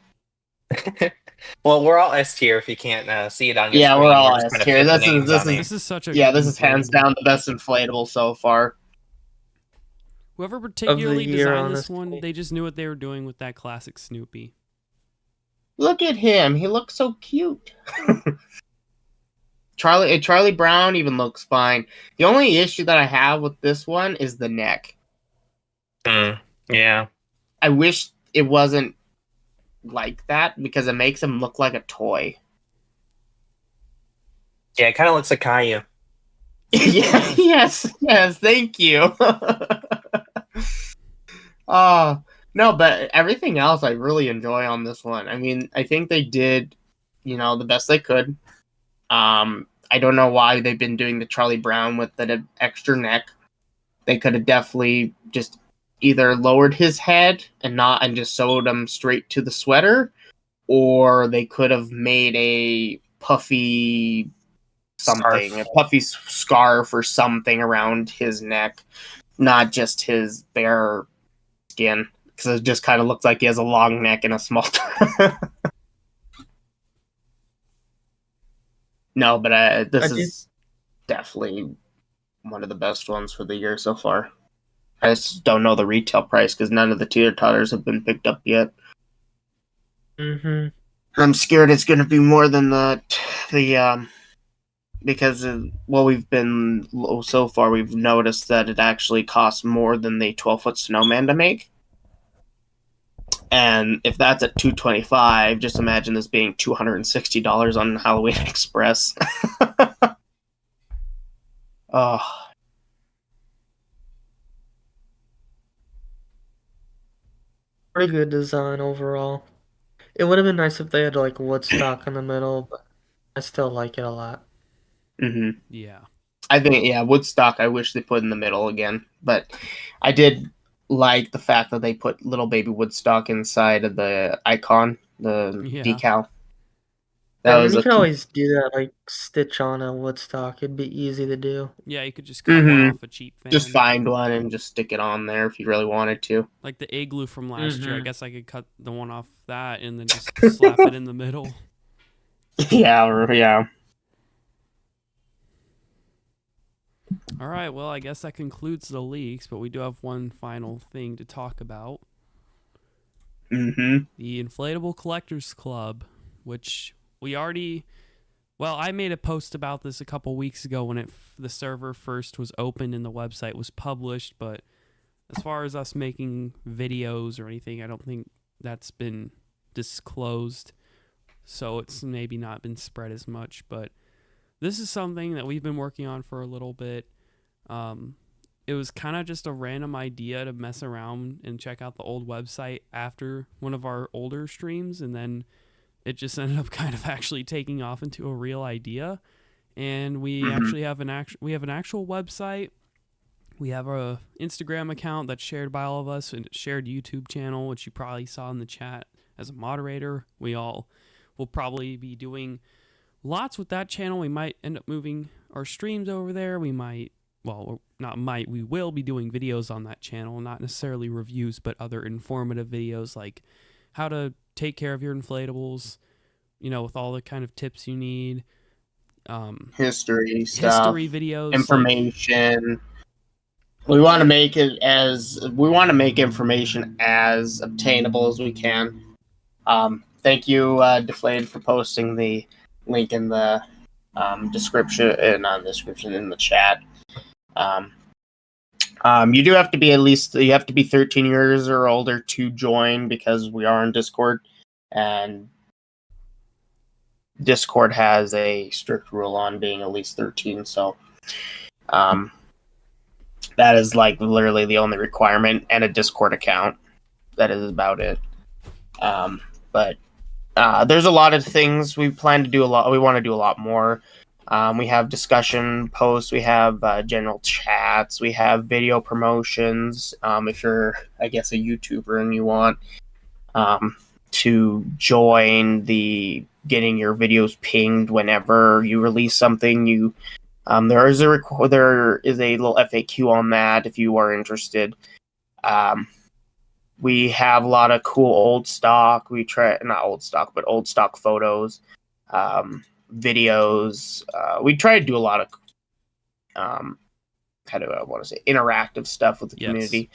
Well, we're all S tier if you can't see it on your Yeah, screen. we're all just S gonna tier. fit the This names on there. This is such a Yeah, good this is hands inflatable. down the best inflatable so far. Whoever particularly year, designed this honestly. one, they just knew what they were doing with that classic Snoopy. Look at him. He looks so cute. Charlie Brown even looks fine. The only issue that I have with this one is the neck. Yeah. I wish it wasn't like that because it makes him look like a toy. Yeah, it kind of looks like Caillou. Yeah, yes, thank you. No, but everything else I really enjoy on this one. I mean, I think they did, the best they could. I don't know why they've been doing the Charlie Brown with the extra neck. They could have definitely just either lowered his head and just sewed him straight to the sweater, or they could have made a puffy something, Scarf. a puffy scarf or something around his neck, not just his bare skin, because it just kind of looks like he has a long neck and a small No, but this is definitely one of the best ones for the year so far. I just don't know the retail price because none of the teeter-totters have been picked up yet. I'm scared it's going to be more than because so far we've noticed that it actually costs more than the 12-foot snowman to make. And if that's at $225, just imagine this being $260 on Halloween Express. Oh. Pretty good design overall. It would have been nice if they had like Woodstock in the middle, but I still like it a lot. Mm-hmm. Yeah. I think, Woodstock I wish they put in the middle again. But I did like the fact that they put little baby Woodstock inside of the icon, the decal. You can always do that, like stitch on a Woodstock. It'd be easy to do. Yeah, you could just cut one off a cheap fan. Just find one and just stick it on there if you really wanted to. Like the igloo from last year. I guess I could cut the one off that and then just slap it in the middle. Yeah. All right, well, I guess that concludes the leaks, but we do have one final thing to talk about. The Inflatable Collectors Club, which we already... Well, I made a post about this a couple weeks ago when the server first was open and the website was published, but as far as us making videos or anything, I don't think that's been disclosed, so it's maybe not been spread as much, but this is something that we've been working on for a little bit. It was kind of just a random idea to mess around and check out the old website after one of our older streams, and then it just ended up kind of actually taking off into a real idea. And we actually have an actual website. We have a Instagram account that's shared by all of us, and a shared YouTube channel, which you probably saw in the chat as a moderator. We all will probably be doing lots with that channel. We might end up moving our streams over there. We will be doing videos on that channel, not necessarily reviews, but other informative videos like how to take care of your inflatables, with all the kind of tips you need. History stuff, videos, information. We want to make information as obtainable as we can. Thank you, Deflated, for posting the link in the description, in the chat. You do have to be you have to be 13 years or older to join, because we are on Discord, and Discord has a strict rule on being at least 13. So, that is like literally the only requirement, and a Discord account. That is about it. But there's a lot of things we plan to do. We want to do a lot more. We have discussion posts, we have general chats, we have video promotions. If you're, I guess, a YouTuber and you want to join the getting your videos pinged whenever you release something, there is a little FAQ on that if you are interested. We have a lot of cool old stock. We try not old stock, but old stock photos, videos. We try to do a lot of how do I want to say interactive stuff with the community.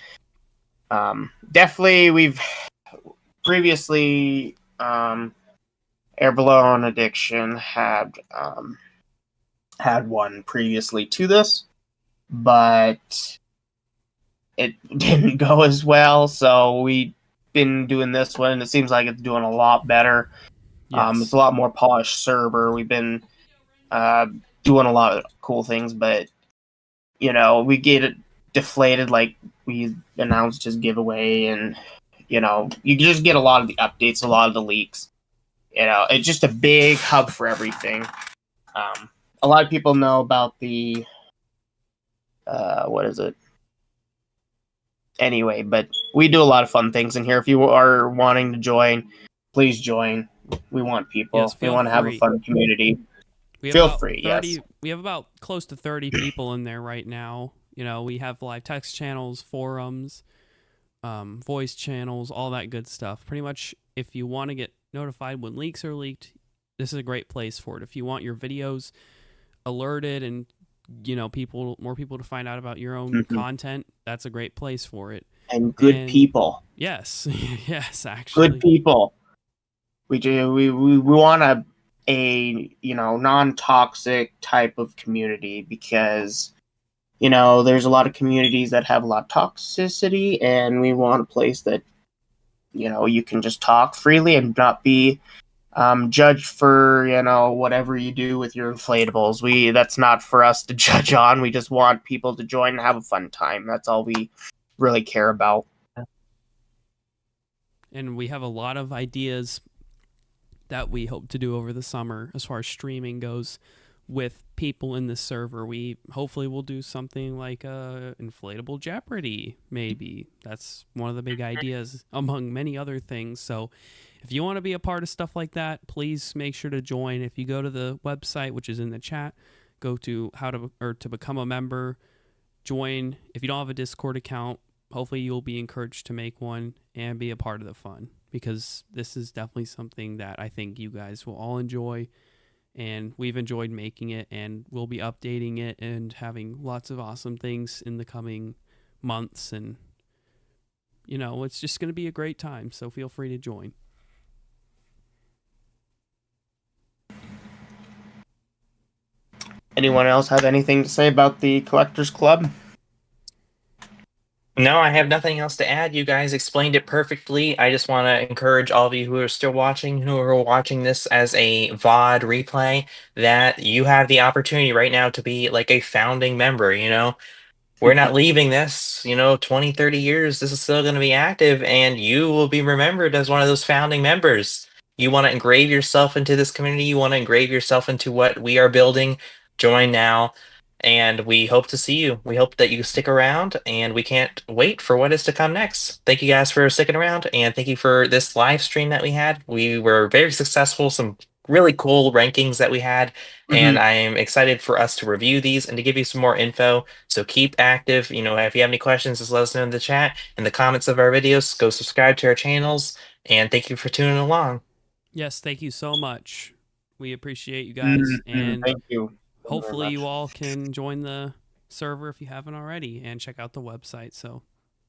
Definitely, we've previously Airblown Addiction had one previously to this, but it didn't go as well. So we've been doing this one, and it seems like it's doing a lot better. Yes. It's a lot more polished server. We've been doing a lot of cool things, but we get it deflated like we announced his giveaway, and you just get a lot of the updates, a lot of the leaks. It's just a big hub for everything. A lot of people know about the what is it? Anyway, but we do a lot of fun things in here. If you are wanting to please join. We want people. Yes, we want to have a fun community. Feel free. 30, yes. We have about close to 30 people in there right now. We have live text channels, forums, voice channels, all that good stuff. Pretty much, if you want to get notified when leaks are leaked, this is a great place for it. If you want your videos alerted and more people to find out about your own content, that's a great place for it. And good people. Yes, yes, actually. Good people. We want a non-toxic type of community, because there's a lot of communities that have a lot of toxicity, and we want a place that you can just talk freely and not be judged for whatever you do with your inflatables. That's not for us to judge on. We just want people to join and have a fun time. That's all we really care about. And we have a lot of ideas that we hope to do over the summer as far as streaming goes with people in the server. We hopefully will do something like a inflatable Jeopardy, maybe. That's one of the big ideas among many other things. So if you want to be a part of stuff like that, please make sure to join. If you go to the website, which is in the chat, go to to become a member, join. If you don't have a Discord account, hopefully you'll be encouraged to make one and be a part of the fun, because this is definitely something that I think you guys will all enjoy, and we've enjoyed making it, and we'll be updating it and having lots of awesome things in the coming months, and it's just going to be a great time, so feel free to join. Anyone else have anything to say about the Collectors Club? No, I have nothing else to add. You guys explained it perfectly. I just want to encourage all of you who are still watching, who are watching this as a VOD replay, that you have the opportunity right now to be like a founding member. We're not leaving this, 20, 30 years. This is still going to be active, and you will be remembered as one of those founding members. You want to engrave yourself into this community. You want to engrave yourself into what we are building. Join now. And we hope to see you. We hope that you stick around, and we can't wait for what is to come next. Thank you guys for sticking around, and thank you for this live stream that we had. We were very successful, some really cool rankings that we had, and I am excited for us to review these and to give you some more info. So keep active. If you have any questions, just let us know in the chat, in the comments of our videos. Go subscribe to our channels, and thank you for tuning along. Yes, thank you so much. We appreciate you guys, and thank you. Hopefully you all can join the server if you haven't already, and check out the website. So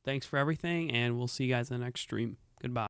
thanks for everything, and we'll see you guys in the next stream. Goodbye.